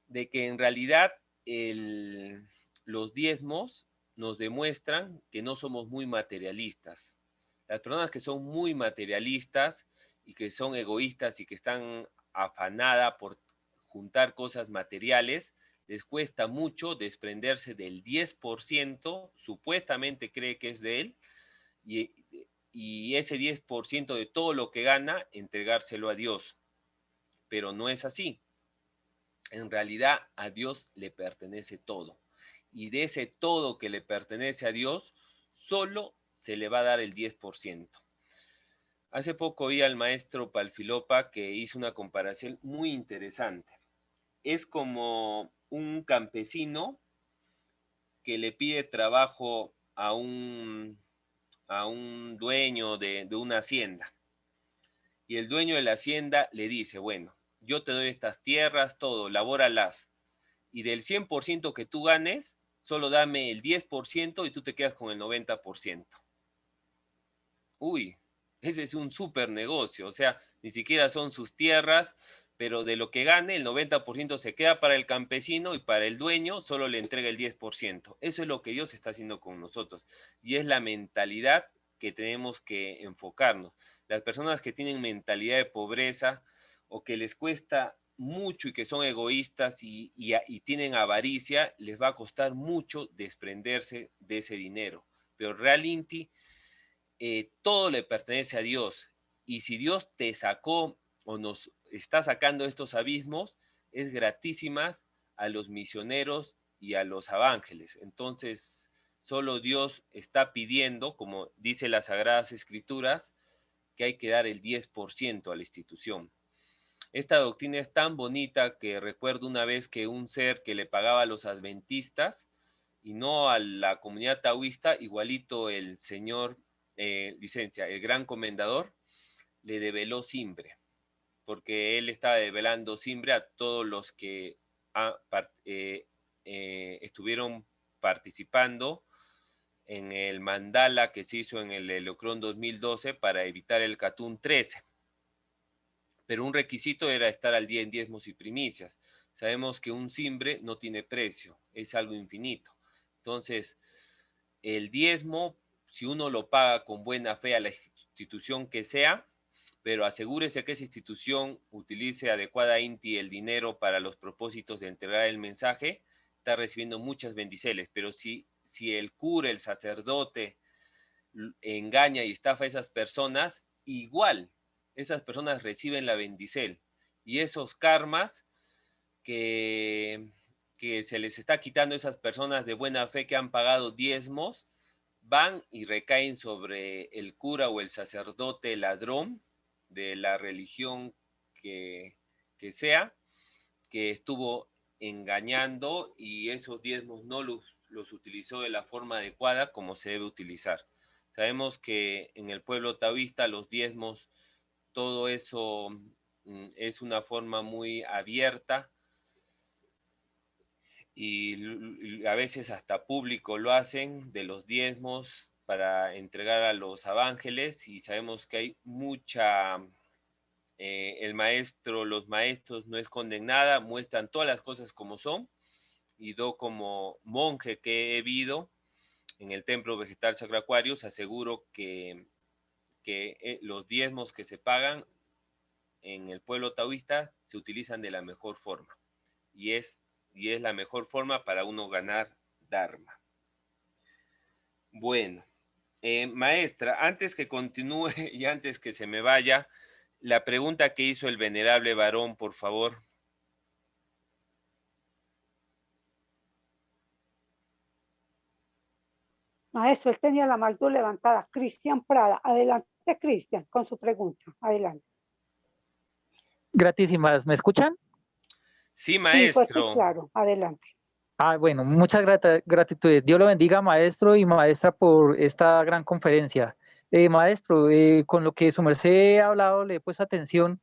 de que en realidad los diezmos nos demuestran que no somos muy materialistas. Las personas que son muy materialistas y que son egoístas y que están afanadas por juntar cosas materiales, les cuesta mucho desprenderse del 10%, supuestamente cree que es de él, y, y ese 10% de todo lo que gana, entregárselo a Dios. Pero no es así. En realidad a Dios le pertenece todo. Y de ese todo que le pertenece a Dios, solo se le va a dar el 10%. Hace poco vi al maestro Palfilopa que hizo una comparación muy interesante. Es como un campesino que le pide trabajo a un dueño de una hacienda. Y el dueño de la hacienda le dice, bueno, yo te doy estas tierras, todo, labóralas. Y del 100% que tú ganes, solo dame el 10% y tú te quedas con el 90%. Uy, ese es un súper negocio. O sea, ni siquiera son sus tierras, pero de lo que gane, el 90% se queda para el campesino y para el dueño solo le entrega el 10%. Eso es lo que Dios está haciendo con nosotros. Y es la mentalidad que tenemos que enfocarnos. Las personas que tienen mentalidad de pobreza o que les cuesta mucho y que son egoístas y tienen avaricia, les va a costar mucho desprenderse de ese dinero. Pero realmente todo le pertenece a Dios. Y si Dios te sacó o nos está sacando estos abismos, es gratísimas a los misioneros y a los evángeles. Entonces, solo Dios está pidiendo, como dice las Sagradas Escrituras, que hay que dar el 10% a la institución. Esta doctrina es tan bonita que recuerdo una vez que un ser que le pagaba a los adventistas y no a la comunidad taoísta, igualito el señor licencia, el gran comendador, le develó simbre, porque él estaba develando simbre a todos los que estuvieron participando en el mandala que se hizo en el Heliocrón 2012 para evitar el Catún 13. Pero un requisito era estar al día en diezmos y primicias. Sabemos que un simbre no tiene precio, es algo infinito. Entonces, el diezmo, si uno lo paga con buena fe a la institución que sea, pero asegúrese que esa institución utilice adecuadamente el dinero para los propósitos de entregar el mensaje, está recibiendo muchas bendiceles. Pero si el cura, el sacerdote, engaña y estafa a esas personas, igual esas personas reciben la bendicel. Y esos karmas que se les está quitando a esas personas de buena fe que han pagado diezmos, van y recaen sobre el cura o el sacerdote ladrón de la religión que sea, que estuvo engañando y esos diezmos no los utilizó de la forma adecuada como se debe utilizar. Sabemos que en el pueblo taoísta los diezmos, todo eso es una forma muy abierta y a veces hasta público lo hacen de los diezmos para entregar a los evángeles, y sabemos que hay mucha, los maestros no esconden nada, muestran todas las cosas como son, y yo como monje que he vivido en el templo vegetal Sacro Aquarius aseguro que los diezmos que se pagan en el pueblo taoísta se utilizan de la mejor forma, y es, y es la mejor forma para uno ganar Dharma. Bueno, maestra, antes que continúe y antes que se me vaya, la pregunta que hizo el venerable varón, por favor. Maestro, él tenía la mano levantada. Cristian Prada. Adelante, Cristian, con su pregunta. Adelante. Gratísimas, ¿me escuchan? Sí, Sí, fuerte y maestro. claro. Adelante. Bueno, muchas gratitudes. Dios lo bendiga, maestro y maestra, por esta gran conferencia. Maestro, con lo que su merced ha hablado, le he puesto atención.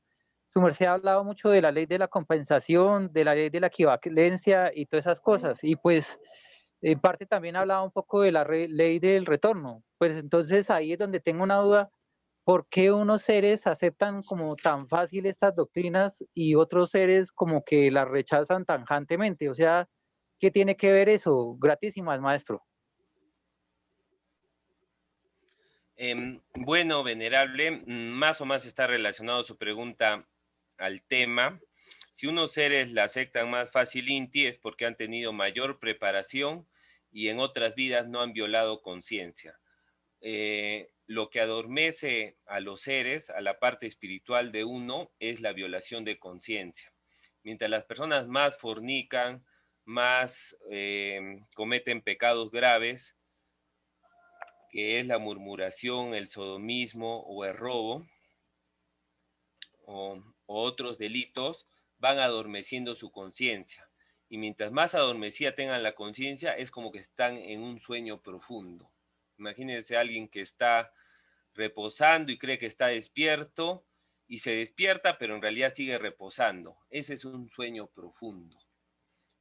Su merced ha hablado mucho de la ley de la compensación, de la ley de la equivalencia y todas esas cosas. Y pues, en parte también ha hablado un poco de la ley del retorno. Pues entonces ahí es donde tengo una duda. ¿Por qué unos seres aceptan como tan fácil estas doctrinas y otros seres como que las rechazan tajantemente? O sea, ¿qué tiene que ver eso? Gratísimas, maestro. Bueno, venerable, más o más está relacionado su pregunta al tema. Si unos seres la aceptan más fácil Inti es porque han tenido mayor preparación y en otras vidas no han violado conciencia. Lo que adormece a los seres, a la parte espiritual de uno, es la violación de conciencia. Mientras las personas más fornican, más cometen pecados graves, que es la murmuración, el sodomismo o el robo, o otros delitos, van adormeciendo su conciencia. Y mientras más adormecida tengan la conciencia, es como que están en un sueño profundo. Imagínense a alguien que está reposando y cree que está despierto, y se despierta, pero en realidad sigue reposando. Ese es un sueño profundo.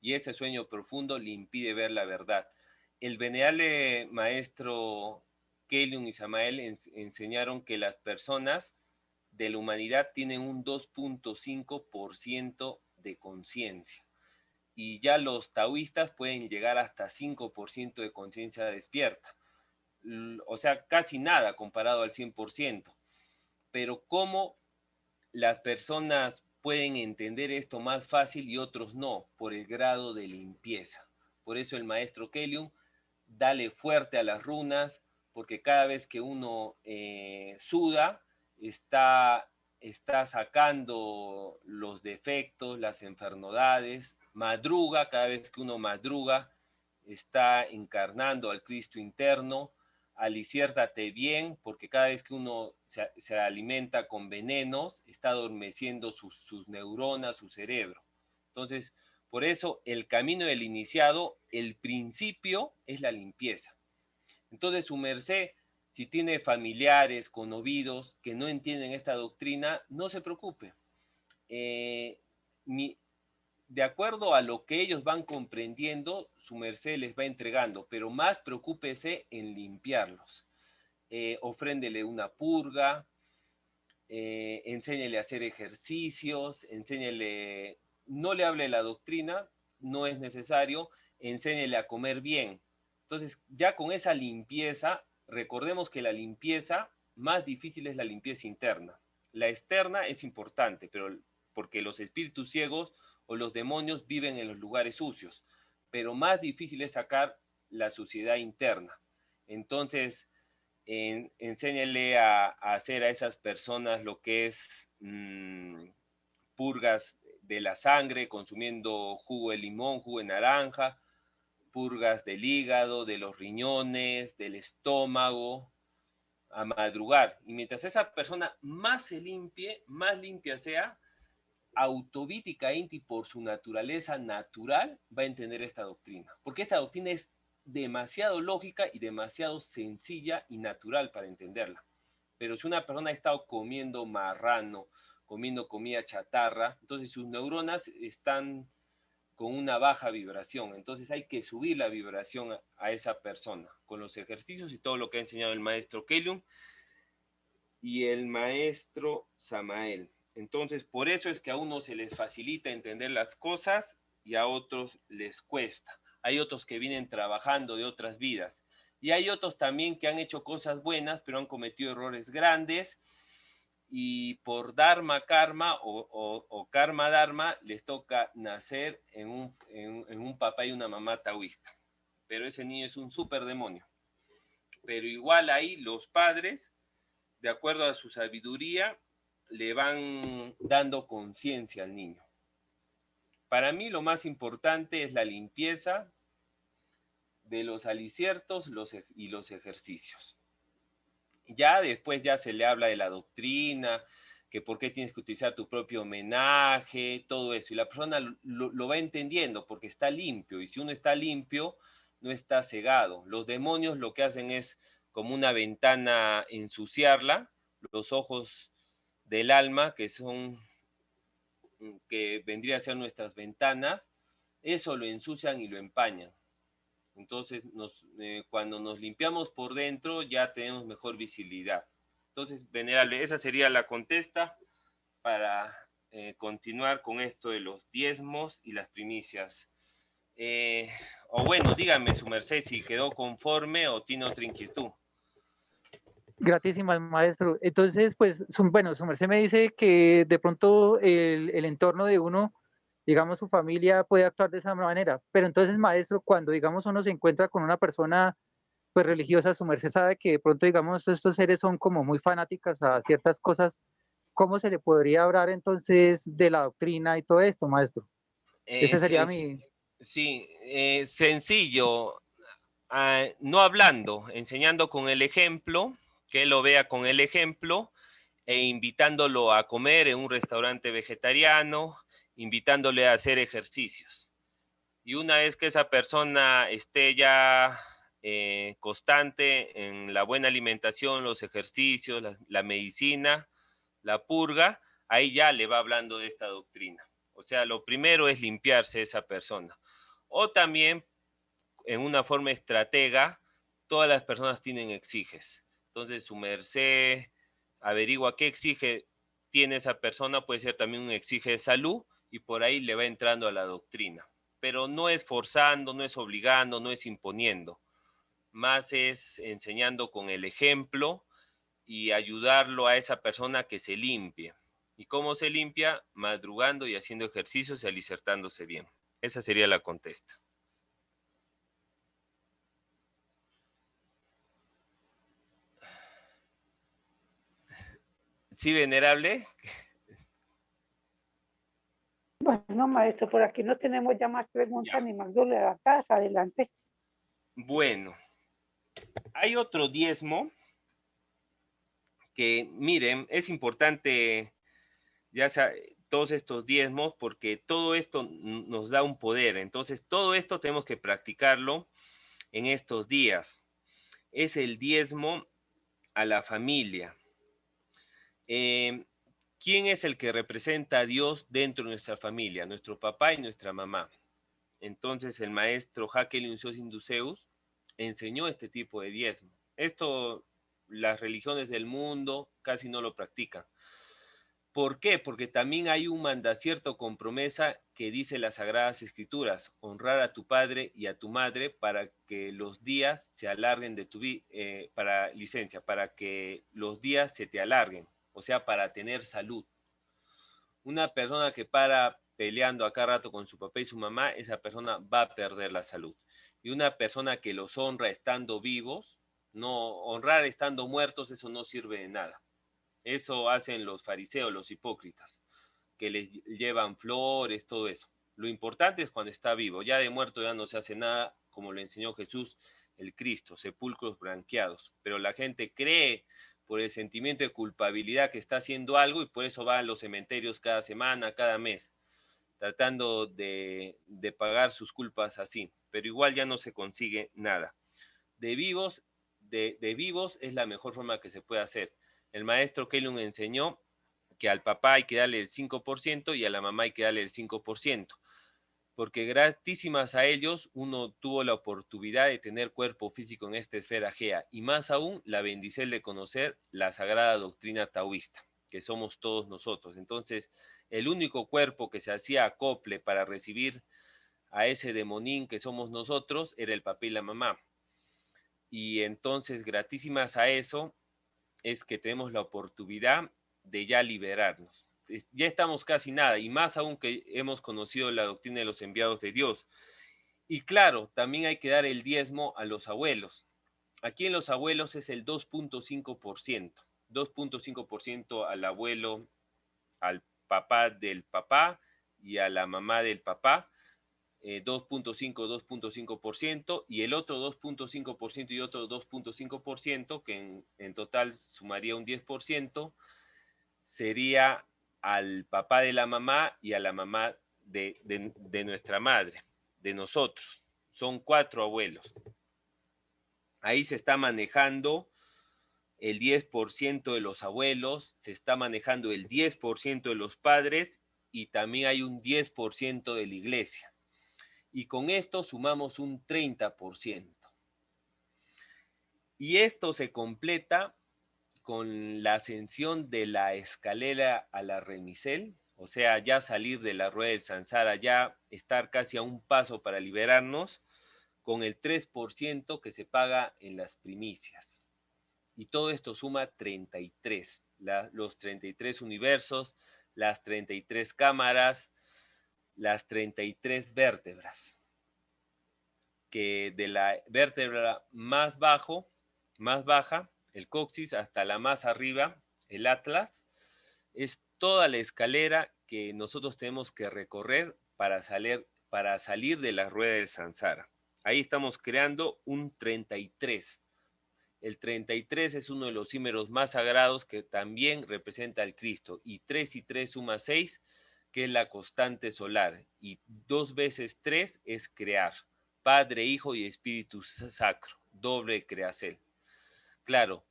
Y ese sueño profundo le impide ver la verdad. El venerable maestro Keliun y Samael enseñaron que las personas de la humanidad tienen un 2.5% de conciencia. Y ya los taoístas pueden llegar hasta 5% de conciencia despierta. O sea, casi nada comparado al 100%. Pero ¿cómo las personas pueden entender esto más fácil y otros no? Por el grado de limpieza. Por eso el maestro Keliun, dale fuerte a las runas, porque cada vez que uno suda, está sacando los defectos, las enfermedades, madruga, cada vez que uno madruga, está encarnando al Cristo interno. Aliciértate bien, porque cada vez que uno se alimenta con venenos, está adormeciendo sus neuronas, su cerebro. Entonces, por eso el camino del iniciado, el principio es la limpieza. Entonces, su merced, si tiene familiares connovidos que no entienden esta doctrina, no se preocupe. De acuerdo a lo que ellos van comprendiendo, su merced les va entregando, pero más preocúpese en limpiarlos. Ofréndele una purga, enséñele a hacer ejercicios, enséñele, no le hable la doctrina, no es necesario, enséñele a comer bien. Entonces, ya con esa limpieza, recordemos que la limpieza más difícil es la limpieza interna. La externa es importante, pero porque los espíritus ciegos o los demonios viven en los lugares sucios, pero más difícil es sacar la suciedad interna. Entonces, enséñale a hacer a esas personas lo que es purgas de la sangre, consumiendo jugo de limón, jugo de naranja, purgas del hígado, de los riñones, del estómago, a madrugar. Y mientras esa persona más se limpie, más limpia sea, autovíticamente por su naturaleza natural va a entender esta doctrina, porque esta doctrina es demasiado lógica y demasiado sencilla y natural para entenderla. Pero si una persona ha estado comiendo marrano, comiendo comida chatarra, entonces sus neuronas están con una baja vibración. Entonces hay que subir la vibración a esa persona con los ejercicios y todo lo que ha enseñado el maestro Kelium y el maestro Samael. Entonces, por eso es que a unos se les facilita entender las cosas y a otros les cuesta. Hay otros que vienen trabajando de otras vidas. Y hay otros también que han hecho cosas buenas, pero han cometido errores grandes. Y por Dharma Karma o Karma Dharma les toca nacer en un papá y una mamá taoísta. Pero ese niño es un súper demonio. Pero igual ahí los padres, de acuerdo a su sabiduría, le van dando conciencia al niño. Para mí lo más importante es la limpieza de los aliciertos y los ejercicios. Ya después ya se le habla de la doctrina, que por qué tienes que utilizar tu propio homenaje, todo eso. Y la persona lo va entendiendo porque está limpio. Y si uno está limpio, no está cegado. Los demonios lo que hacen es como una ventana ensuciarla, los ojos del alma, que vendría a ser nuestras ventanas, eso lo ensucian y lo empañan. Entonces, cuando nos limpiamos por dentro, ya tenemos mejor visibilidad. Entonces, venerable, esa sería la contesta para continuar con esto de los diezmos y las primicias. O bueno, dígame su merced si quedó conforme o tiene otra inquietud. Gratísimas, maestro. Entonces, pues, bueno, su merced me dice que de pronto el entorno de uno, digamos, su familia puede actuar de esa manera. Pero entonces, maestro, cuando, digamos, uno se encuentra con una persona, pues, religiosa, su merced sabe que de pronto, digamos, estos seres son como muy fanáticas a ciertas cosas. ¿Cómo se le podría hablar entonces de la doctrina y todo esto, maestro? Ese sería mi... Sí, sencillo, no hablando, enseñando con el ejemplo, que él lo vea con el ejemplo, e invitándolo a comer en un restaurante vegetariano, invitándole a hacer ejercicios. Y una vez que esa persona esté ya constante en la buena alimentación, los ejercicios, la medicina, la purga, ahí ya le va hablando de esta doctrina. O sea, lo primero es limpiarse esa persona. O también, en una forma estratega, todas las personas tienen exiges. Entonces, su merced averigua qué exige tiene esa persona, puede ser también un exige de salud, y por ahí le va entrando a la doctrina. Pero no es forzando, no es obligando, no es imponiendo. Más es enseñando con el ejemplo y ayudarlo a esa persona que se limpie. ¿Y cómo se limpia? Madrugando y haciendo ejercicios y alicertándose bien. Esa sería la contesta. Sí, venerable. Bueno, maestro, por aquí no tenemos ya más preguntas ni más dudas. Adelante. Bueno, hay otro diezmo que, miren, es importante ya sea, todos estos diezmos porque todo esto nos da un poder. Entonces, todo esto tenemos que practicarlo en estos días. Es el diezmo a la familia. ¿Quién es el que representa a Dios dentro de nuestra familia? Nuestro papá y nuestra mamá. Entonces el maestro Hakel Induceus enseñó este tipo de diezmo. Esto las religiones del mundo casi no lo practican. ¿Por qué? Porque también hay un mandacierto con promesa que dice las Sagradas Escrituras, honrar a tu padre y a tu madre para que los días se alarguen de tu vida, para que los días se te alarguen, o sea, para tener salud. Una persona que para peleando a cada rato con su papá y su mamá, esa persona va a perder la salud. Y una persona que los honra estando vivos, no honrar estando muertos, eso no sirve de nada. Eso hacen los fariseos, los hipócritas, que les llevan flores, todo eso. Lo importante es cuando está vivo. Ya de muerto ya no se hace nada, como lo enseñó Jesús, el Cristo, sepulcros blanqueados. Pero la gente cree, por el sentimiento de culpabilidad que está haciendo algo y por eso va a los cementerios cada semana, cada mes, tratando de pagar sus culpas así, pero igual ya no se consigue nada. De vivos es la mejor forma que se puede hacer. El maestro Keilun enseñó que al papá hay que darle el 5% y a la mamá hay que darle el 5%, porque gratísimas a ellos uno tuvo la oportunidad de tener cuerpo físico en esta esfera Gea, y más aún la bendición de conocer la sagrada doctrina taoísta, que somos todos nosotros. Entonces, el único cuerpo que se hacía acople para recibir a ese demonín que somos nosotros era el papá y la mamá. Y entonces, gratísimas a eso, es que tenemos la oportunidad de ya liberarnos. Ya estamos casi nada, y más aún que hemos conocido la doctrina de los enviados de Dios. Y claro, también hay que dar el diezmo a los abuelos. Aquí en los abuelos es el 2.5%. 2.5% al abuelo, al papá del papá y a la mamá del papá. 2.5% y el otro 2.5% y otro 2.5%, que en total sumaría un 10%, sería al papá de la mamá y a la mamá de nuestra madre, de nosotros. Son 4 abuelos. Ahí se está manejando el 10% de los abuelos, se está manejando el 10% de los padres y también hay un 10% de la iglesia. Y con esto sumamos un 30%. Y esto se completa con la ascensión de la escalera a la remicel, o sea, ya salir de la rueda del samsara, ya estar casi a un paso para liberarnos, con el 3% que se paga en las primicias. Y todo esto suma 33, los 33 universos, las 33 cámaras, las 33 vértebras, que de la vértebra más baja, el coxis, hasta la más arriba, el atlas, es toda la escalera que nosotros tenemos que recorrer para salir de la rueda del samsara. Ahí estamos creando un 33. El 33 es uno de los números más sagrados que también representa al Cristo. Y 3 y 3 suma 6, que es la constante solar. Y 2 veces 3 es crear. Padre, Hijo y Espíritu Sacro. Doble creacel. Claro,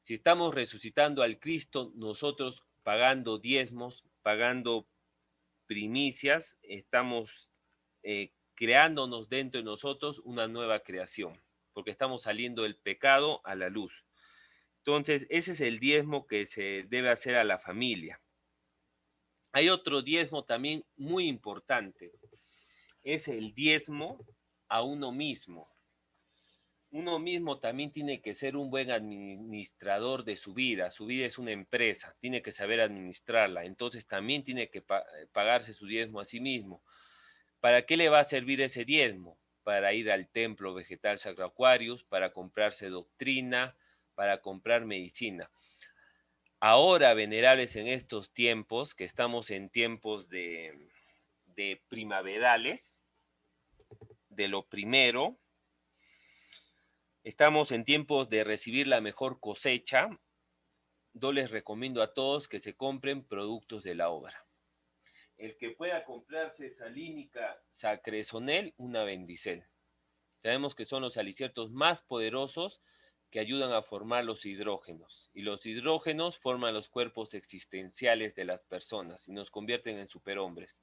si estamos resucitando al Cristo, nosotros pagando diezmos, pagando primicias, estamos creándonos dentro de nosotros una nueva creación, porque estamos saliendo del pecado a la luz. Entonces, ese es el diezmo que se debe hacer a la familia. Hay otro diezmo también muy importante, es el diezmo a uno mismo. Uno mismo también tiene que ser un buen administrador de su vida. Su vida es una empresa, tiene que saber administrarla. Entonces también tiene que pagarse su diezmo a sí mismo. ¿Para qué le va a servir ese diezmo? Para ir al templo vegetal Sacro Aquarius, para comprarse doctrina, para comprar medicina. Ahora, venerables, en estos tiempos, que estamos en tiempos de primaverales, de lo primero, estamos en tiempos de recibir la mejor cosecha. Yo les recomiendo a todos que se compren productos de la obra. El que pueda comprarse salínica sacresonel, una bendicel. Sabemos que son los aliciertos más poderosos que ayudan a formar los hidrógenos. Y los hidrógenos forman los cuerpos existenciales de las personas y nos convierten en superhombres.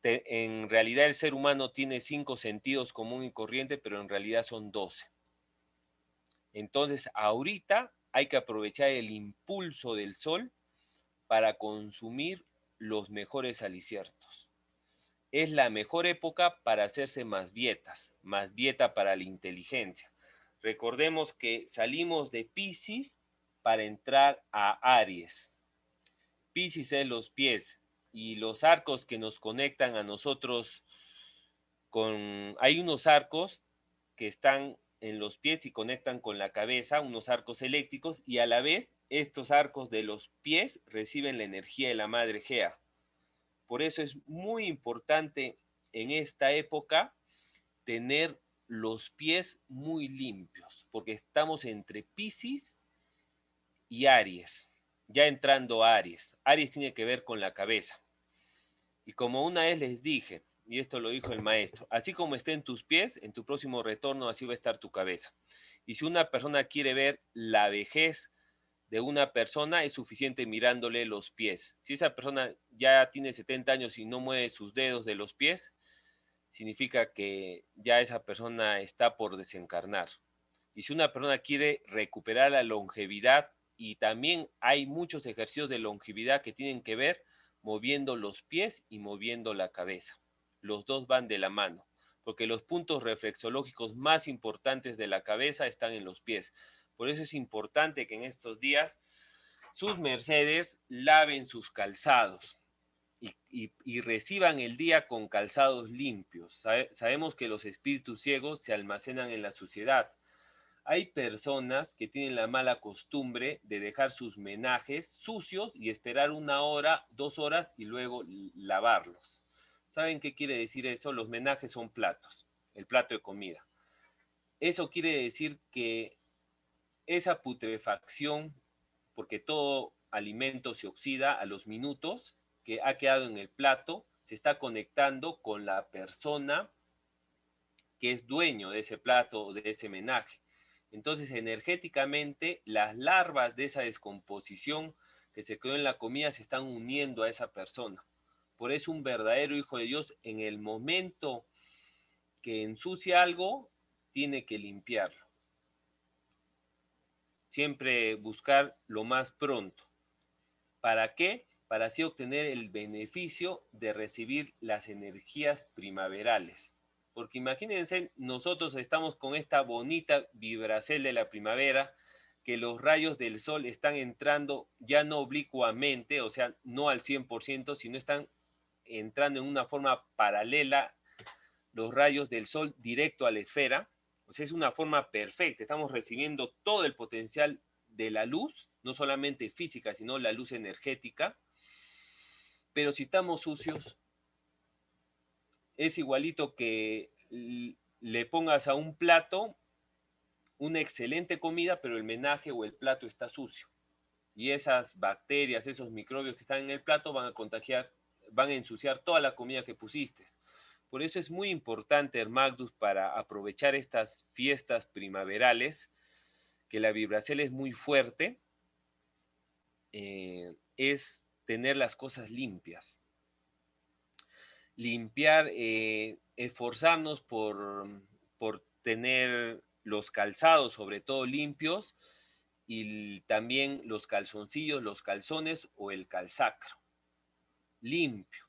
En realidad el ser humano tiene 5 sentidos común y corriente, pero en realidad son 12. Entonces, ahorita hay que aprovechar el impulso del sol para consumir los mejores aliciertos. Es la mejor época para hacerse más dieta para la inteligencia. Recordemos que salimos de Piscis para entrar a Aries. Piscis es los pies y los arcos que nos conectan a nosotros hay unos arcos que están en los pies y conectan con la cabeza, unos arcos eléctricos, y a la vez estos arcos de los pies reciben la energía de la madre Gea. Por eso es muy importante en esta época tener los pies muy limpios, porque estamos entre Piscis y Aries. Ya entrando a Aries. Aries tiene que ver con la cabeza. Y como una vez les dije, y esto lo dijo el maestro, así como esté en tus pies, en tu próximo retorno así va a estar tu cabeza. Y si una persona quiere ver la vejez de una persona, es suficiente mirándole los pies. Si esa persona ya tiene 70 años y no mueve sus dedos de los pies, significa que ya esa persona está por desencarnar. Y si una persona quiere recuperar la longevidad, y también hay muchos ejercicios de longevidad que tienen que ver moviendo los pies y moviendo la cabeza. Los dos van de la mano, porque los puntos reflexológicos más importantes de la cabeza están en los pies. Por eso es importante que en estos días sus mercedes laven sus calzados y reciban el día con calzados limpios. Sabemos que los espíritus ciegos se almacenan en la suciedad. Hay personas que tienen la mala costumbre de dejar sus menajes sucios y esperar 1 hora, 2 horas y luego lavarlos. ¿Saben qué quiere decir eso? Los menajes son platos, el plato de comida. Eso quiere decir que esa putrefacción, porque todo alimento se oxida a los minutos, que ha quedado en el plato, se está conectando con la persona que es dueño de ese plato o de ese menaje. Entonces, energéticamente, las larvas de esa descomposición que se quedó en la comida se están uniendo a esa persona. Por eso un verdadero hijo de Dios, en el momento que ensucia algo, tiene que limpiarlo. Siempre buscar lo más pronto. ¿Para qué? Para así obtener el beneficio de recibir las energías primaverales. Porque imagínense, nosotros estamos con esta bonita vibracel de la primavera, que los rayos del sol están entrando ya no oblicuamente, o sea, no al 100%, sino están entrando en una forma paralela los rayos del sol directo a la esfera. O sea, es una forma perfecta, estamos recibiendo todo el potencial de la luz, no solamente física, sino la luz energética. Pero si estamos sucios, es igualito que le pongas a un plato una excelente comida, pero el menaje o el plato está sucio. Y esas bacterias, esos microbios que están en el plato van a contagiar, van a ensuciar toda la comida que pusiste. Por eso es muy importante, Hermagdus, para aprovechar estas fiestas primaverales, que la vibracel es muy fuerte, es tener las cosas limpias. Limpiar, esforzarnos por tener los calzados, sobre todo limpios, y también los calzoncillos, los calzones o el calzacro limpio.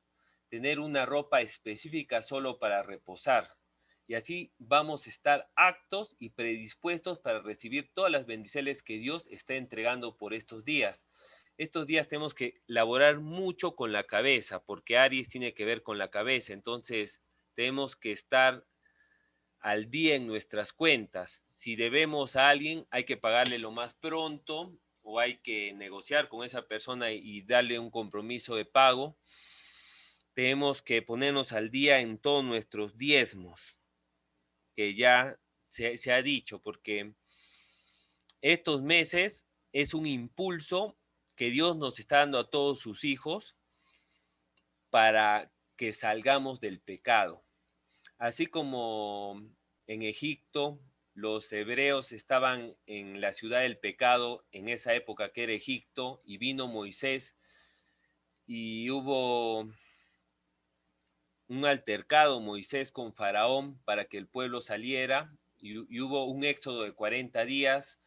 Tener una ropa específica solo para reposar. Y así vamos a estar aptos y predispuestos para recibir todas las bendiciones que Dios está entregando por estos días. Estos días tenemos que laborar mucho con la cabeza, porque Aries tiene que ver con la cabeza. Entonces, tenemos que estar al día en nuestras cuentas. Si debemos a alguien, hay que pagarle lo más pronto o hay que negociar con esa persona y darle un compromiso de pago. Tenemos que ponernos al día en todos nuestros diezmos, que ya se ha dicho, porque estos meses es un impulso que Dios nos está dando a todos sus hijos para que salgamos del pecado. Así como en Egipto los hebreos estaban en la ciudad del pecado en esa época que era Egipto, y vino Moisés y hubo un altercado Moisés con Faraón para que el pueblo saliera, y hubo un éxodo de 40 días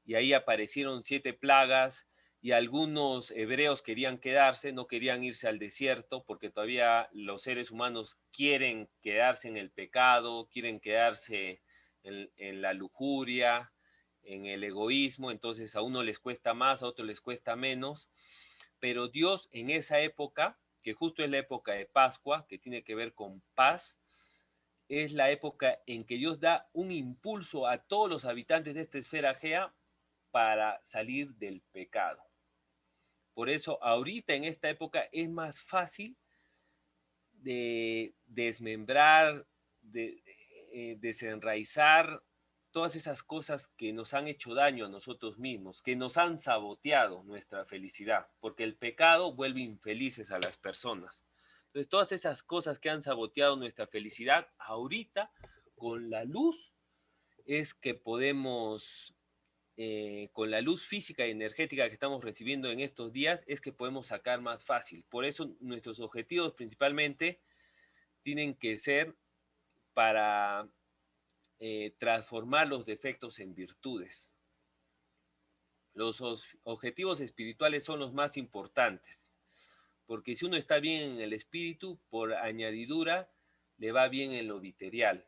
y ahí aparecieron 7 plagas, y algunos hebreos querían quedarse, no querían irse al desierto porque todavía los seres humanos quieren quedarse en el pecado, quieren quedarse en la lujuria, en el egoísmo. Entonces a uno les cuesta más, a otros les cuesta menos, pero Dios en esa época, que justo es la época de Pascua, que tiene que ver con paz, es la época en que Dios da un impulso a todos los habitantes de esta esfera Gea para salir del pecado. Por eso ahorita en esta época es más fácil de desmembrar, de desenraizar todas esas cosas que nos han hecho daño a nosotros mismos, que nos han saboteado nuestra felicidad, porque el pecado vuelve infelices a las personas. Entonces, todas esas cosas que han saboteado nuestra felicidad, ahorita, con la luz, es que podemos, con la luz física y energética que estamos recibiendo en estos días, es que podemos sacar más fácil. Por eso nuestros objetivos principalmente tienen que ser para transformar los defectos en virtudes. Los objetivos espirituales son los más importantes, porque si uno está bien en el espíritu, por añadidura, le va bien en lo viterial.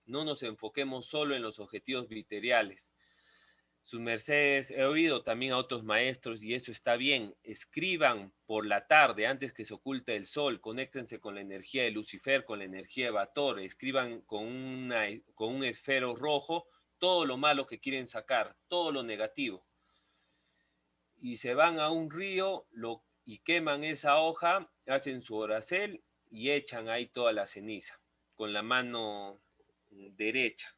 No nos enfoquemos solo en los objetivos viteriales. Sus mercedes, he oído también a otros maestros, y eso está bien, escriban por la tarde, antes que se oculte el sol, conéctense con la energía de Lucifer, con la energía de Bator, escriban con un esfero rojo todo lo malo que quieren sacar, todo lo negativo. Y se van a un río y queman esa hoja, hacen su oracel y echan ahí toda la ceniza, con la mano derecha.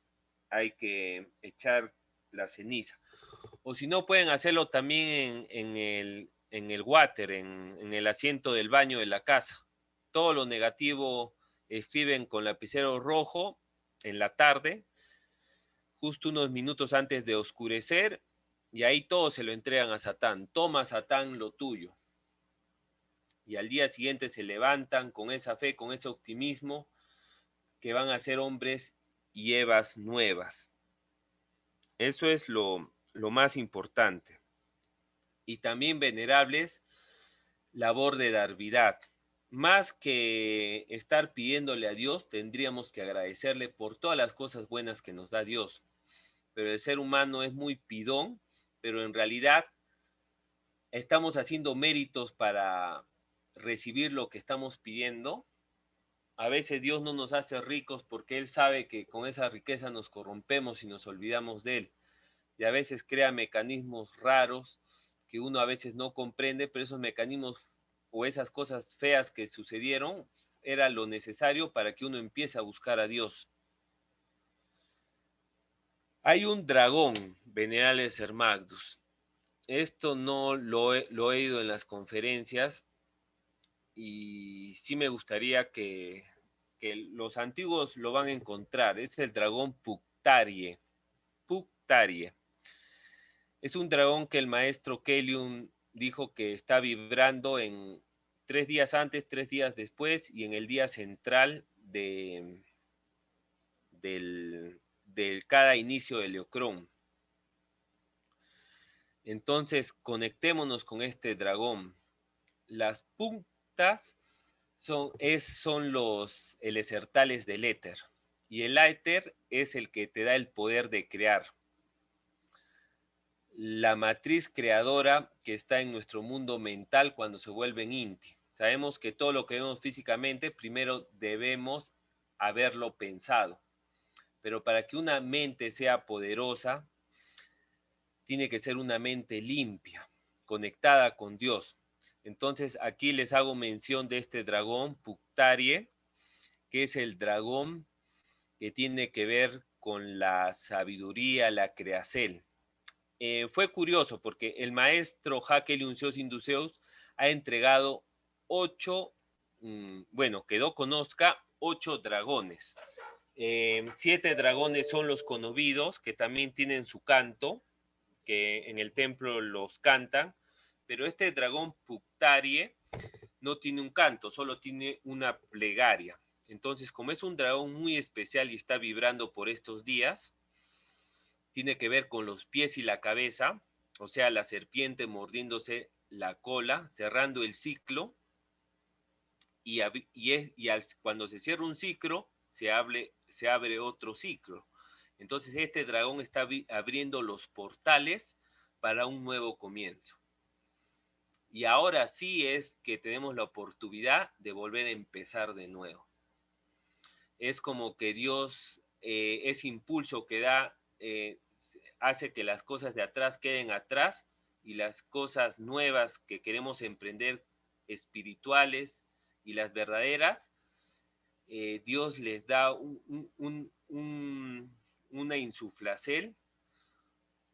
Hay que echar la ceniza. O si no, pueden hacerlo también en el water, en el asiento del baño de la casa. Todo lo negativo escriben con lapicero rojo en la tarde, justo unos minutos antes de oscurecer, y ahí todo se lo entregan a Satán. Toma, Satán, lo tuyo. Y al día siguiente se levantan con esa fe, con ese optimismo, que van a ser hombres y Evas nuevas. Eso es lo más importante. Y también, venerables, labor de darvidad. Más que estar pidiéndole a Dios, tendríamos que agradecerle por todas las cosas buenas que nos da Dios. Pero el ser humano es muy pidón, pero en realidad estamos haciendo méritos para recibir lo que estamos pidiendo. A veces Dios no nos hace ricos porque Él sabe que con esa riqueza nos corrompemos y nos olvidamos de Él. Y a veces crea mecanismos raros que uno a veces no comprende, pero esos mecanismos o esas cosas feas que sucedieron era lo necesario para que uno empiece a buscar a Dios. Hay un dragón, Venerables Hermagdus. Esto no lo he oído en las conferencias, y sí me gustaría que los antiguos lo van a encontrar. Es el dragón Puctarie. Puctarie. Es un dragón que el maestro Keliun dijo que está vibrando en 3 días antes, 3 días después y en el día central de cada inicio de Leocrón. Entonces, conectémonos con este dragón. Las puntas son los elesertales del éter, y el éter es el que te da el poder de crear. La matriz creadora que está en nuestro mundo mental cuando se vuelve en Inti. Sabemos que todo lo que vemos físicamente, primero debemos haberlo pensado. Pero para que una mente sea poderosa, tiene que ser una mente limpia, conectada con Dios. Entonces aquí les hago mención de este dragón, Puctarie, que es el dragón que tiene que ver con la sabiduría, la creacel. Fue curioso porque el maestro Hakeliun Induceus ha entregado 8, que Do conozca, 8 dragones. 7 dragones son los conovidos, que también tienen su canto, que en el templo los cantan, pero este dragón Puctarie no tiene un canto, solo tiene una plegaria. Entonces, como es un dragón muy especial y está vibrando por estos días, tiene que ver con los pies y la cabeza, o sea, la serpiente mordiéndose la cola, cerrando el ciclo, y cuando se cierra un ciclo, se abre otro ciclo. Entonces este dragón está abriendo los portales para un nuevo comienzo. Y ahora sí es que tenemos la oportunidad de volver a empezar de nuevo. Es como que Dios, ese impulso que da, hace que las cosas de atrás queden atrás, y las cosas nuevas que queremos emprender, espirituales y las verdaderas, Dios les da una insuflacel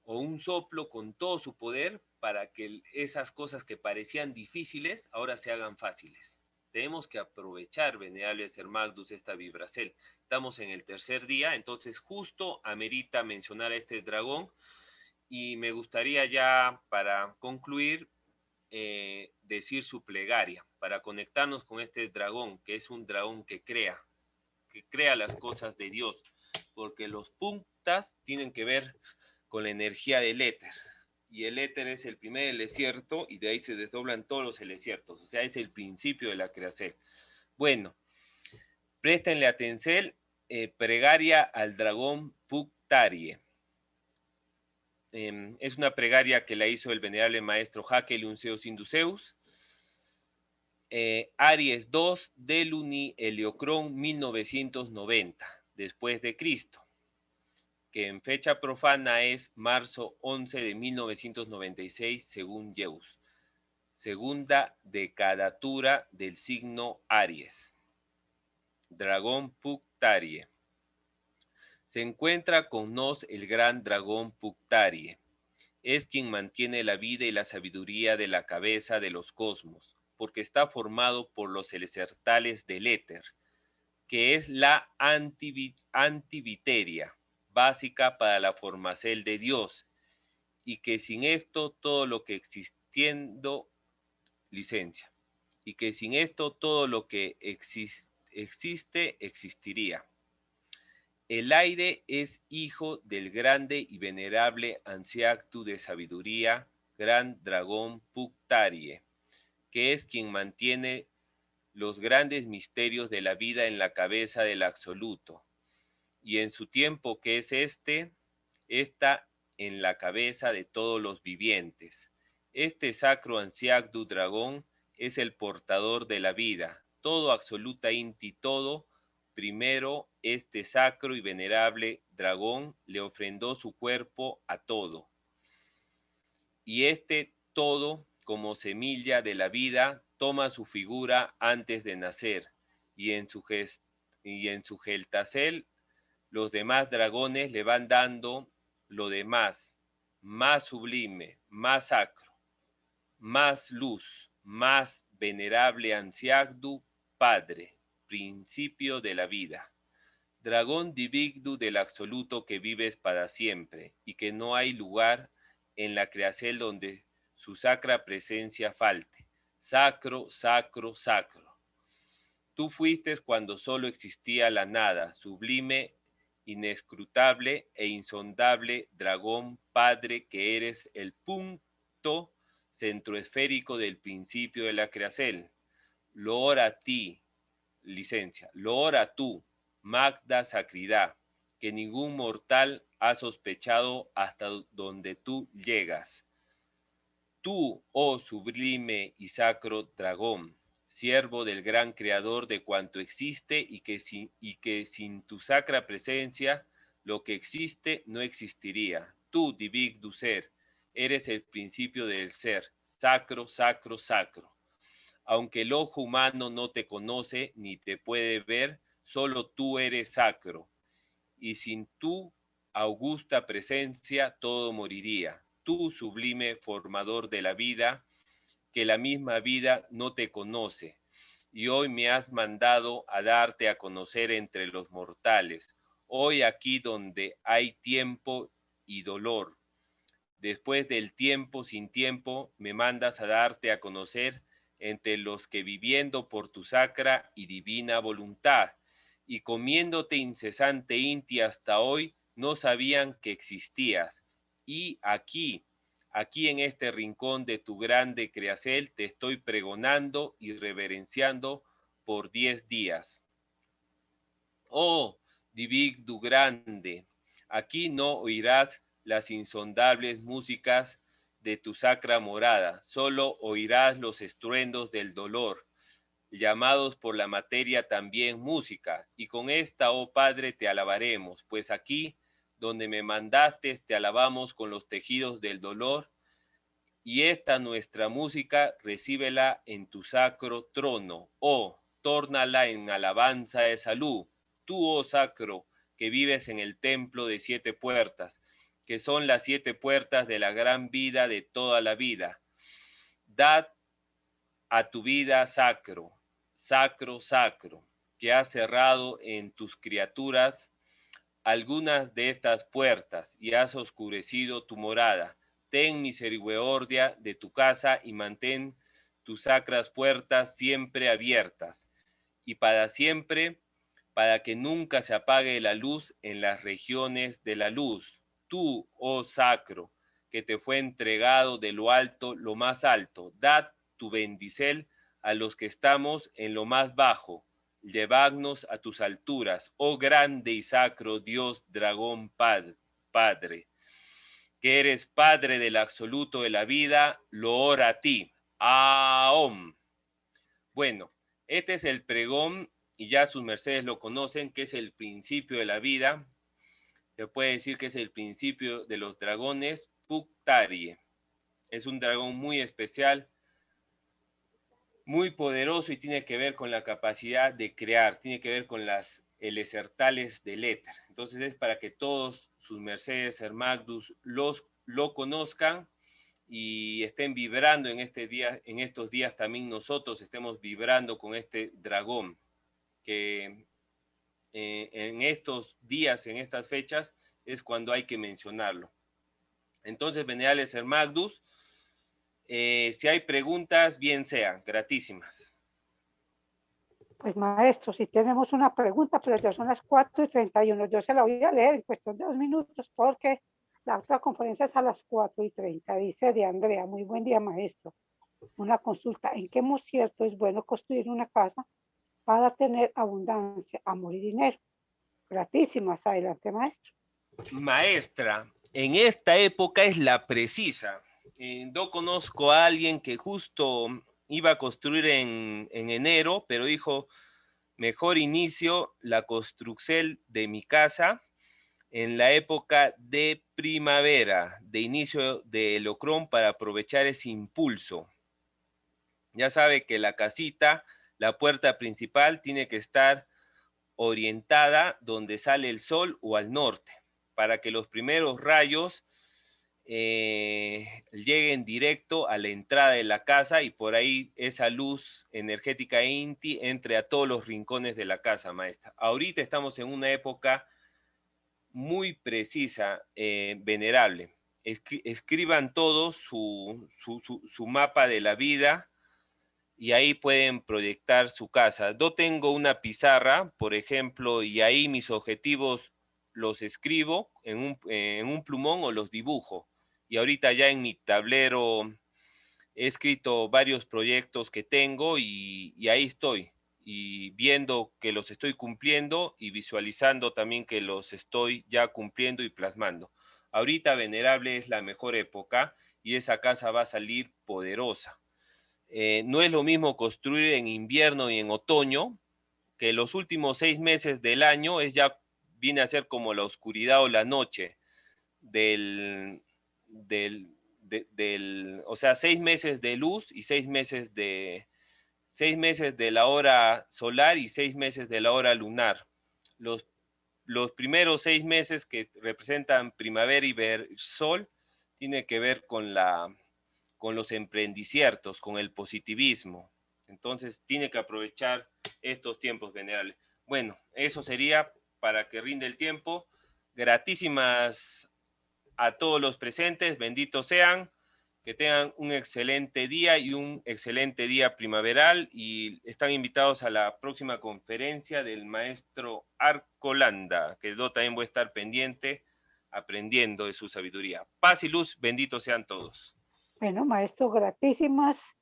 o un soplo con todo su poder para que esas cosas que parecían difíciles ahora se hagan fáciles. Tenemos que aprovechar, venerable Ser Magnus, esta vibracel. Estamos en el tercer día, entonces justo amerita mencionar a este dragón, y me gustaría ya para concluir decir su plegaria, para conectarnos con este dragón, que es un dragón que crea las cosas de Dios, porque los puntas tienen que ver con la energía del éter, y el éter es el primer helecierto, y de ahí se desdoblan todos los heleciertos, o sea, es el principio de la creación. Bueno, préstenle atención, pregaria al dragón Puctarie. Es una plegaria que la hizo el venerable maestro Hakel Unceus Induceus, Aries 2 de Luni Heliocrón 1990, después de Cristo, que en fecha profana es marzo 11 de 1996 según Zeus, segunda decadatura del signo Aries. Dragón Puctarie. Se encuentra con nos el gran dragón Puctarie. Es quien mantiene la vida y la sabiduría de la cabeza de los cosmos, porque está formado por los elecertales del éter, que es la antiviteria, básica para la formacel de Dios, y que sin esto todo lo que existiendo, licencia, y que sin esto todo lo que existe existiría. El aire es hijo del grande y venerable Anciactu de sabiduría, gran dragón Puctarie, que es quien mantiene los grandes misterios de la vida en la cabeza del absoluto, y en su tiempo que es está en la cabeza de todos los vivientes. Este sacro Anciactu dragón es el portador de la vida, todo absoluta inti todo. Primero, este sacro y venerable dragón le ofrendó su cuerpo a todo, y este todo, como semilla de la vida, toma su figura antes de nacer, y en su geltacel los demás dragones le van dando lo demás, más sublime, más sacro, más luz, más venerable Anciactu, Padre, principio de la vida. Dragón divigdu del absoluto que vives para siempre, y que no hay lugar en la creación donde su sacra presencia falte. Sacro, sacro, sacro. Tú fuiste cuando solo existía la nada, sublime, inescrutable e insondable dragón Padre, que eres el punto centroesférico del principio de la creación. Loor a ti, licencia, loor a tú, magda sacridad, que ningún mortal ha sospechado hasta donde tú llegas. Tú, oh sublime y sacro dragón, siervo del gran creador de cuanto existe, y que sin tu sacra presencia lo que existe no existiría. Tú, divigdu ser, eres el principio del ser, sacro, sacro, sacro. Aunque el ojo humano no te conoce ni te puede ver, solo tú eres sacro, y sin tu augusta presencia todo moriría. Tú, sublime formador de la vida, que la misma vida no te conoce, y hoy me has mandado a darte a conocer entre los mortales, hoy aquí donde hay tiempo y dolor. Después del tiempo sin tiempo, me mandas a darte a conocer entre los que viviendo por tu sacra y divina voluntad, y comiéndote incesante inti hasta hoy, no sabían que existías. Y aquí en este rincón de tu grande creacel, te estoy pregonando y reverenciando por 10 días. Oh, divigdu grande, aquí no oirás las insondables músicas de tu sacra morada, solo oirás los estruendos del dolor, llamados por la materia también música, y con esta, oh Padre, te alabaremos, pues aquí, donde me mandaste, te alabamos con los tejidos del dolor, y esta nuestra música recíbela en tu sacro trono, oh, tórnala en alabanza de salud, tú, oh sacro, que vives en el templo de 7 puertas, que son las 7 puertas de la gran vida de toda la vida. Dad a tu vida sacro, sacro, sacro, que has cerrado en tus criaturas algunas de estas puertas y has oscurecido tu morada. Ten misericordia de tu casa y mantén tus sacras puertas siempre abiertas y para siempre, para que nunca se apague la luz en las regiones de la luz. Tú, oh sacro, que te fue entregado de lo alto, lo más alto, dad tu bendicel a los que estamos en lo más bajo. Llevadnos a tus alturas, oh grande y sacro Dios dragón Padre, que eres Padre del absoluto de la vida, lo ora a ti. Aom. Bueno, este es el pregón y ya sus mercedes lo conocen, que es el principio de la vida. Se puede decir que es el principio de los dragones, Puctarie. Es un dragón muy especial, muy poderoso y tiene que ver con la capacidad de crear, tiene que ver con las elesertales del éter. Entonces es para que todos sus mercedes, Hermagdus, lo conozcan y estén vibrando en estos días también nosotros estemos vibrando con este dragón, que en estos días, en estas fechas, es cuando hay que mencionarlo. Entonces, venerables Hermagdus, si hay preguntas, bien sean, gratísimas. Pues maestro, si tenemos una pregunta, pero ya son las 4:31, yo se la voy a leer en cuestión de 2 minutos porque la otra conferencia es a las 4:30. Dice de Andrea, muy buen día maestro. Una consulta, ¿en qué cierto es bueno construir una casa para tener abundancia, amor y dinero? Gratísimas, adelante maestro. Maestra, en esta época es la precisa. Yo conozco a alguien que justo iba a construir en enero, pero dijo, mejor inicio la construcción de mi casa en la época de primavera, de inicio de Locrón para aprovechar ese impulso. Ya sabe que la casita, la puerta principal tiene que estar orientada donde sale el sol o al norte, para que los primeros rayos lleguen directo a la entrada de la casa y por ahí esa luz energética Inti entre a todos los rincones de la casa, maestra. Ahorita estamos en una época muy precisa, venerable. Escriban todos su mapa de la vida y ahí pueden proyectar su casa. Yo tengo una pizarra, por ejemplo, y ahí mis objetivos los escribo en un plumón o los dibujo. Y ahorita ya en mi tablero he escrito varios proyectos que tengo y ahí estoy. Y viendo que los estoy cumpliendo y visualizando también que los estoy ya cumpliendo y plasmando. Ahorita, venerable, es la mejor época y esa casa va a salir poderosa. No es lo mismo construir en invierno y en otoño, que los últimos 6 meses del año viene a ser como la oscuridad o la noche o sea, 6 meses de luz y 6 meses de la hora solar y 6 meses de la hora lunar. Los primeros 6 meses que representan primavera y sol tiene que ver con los emprendiciertos, con el positivismo. Entonces tiene que aprovechar estos tiempos generales. Bueno, eso sería para que rinde el tiempo. Gratísimas a todos los presentes, benditos sean, que tengan un excelente día y un excelente día primaveral y están invitados a la próxima conferencia del maestro Arcolanda, que yo también voy a estar pendiente aprendiendo de su sabiduría. Paz y luz, benditos sean todos. Bueno, maestro, gratísimas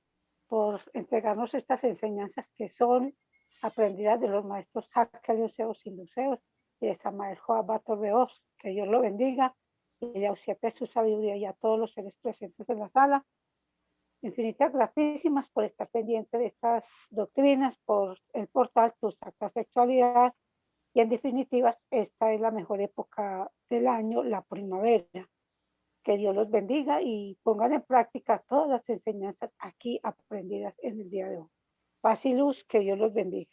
por entregarnos estas enseñanzas que son aprendidas de los maestros Hakkaliuseos y Luceos y de Samael Joab Batorreos. Que Dios lo bendiga y le auxilte su sabiduría y a todos los seres presentes en la sala. Infinitas gratísimas por estar pendiente de estas doctrinas, por el portal Tu Sacra Sexualidad y en definitiva esta es la mejor época del año, la primavera. Que Dios los bendiga y pongan en práctica todas las enseñanzas aquí aprendidas en el día de hoy. Paz y luz, que Dios los bendiga.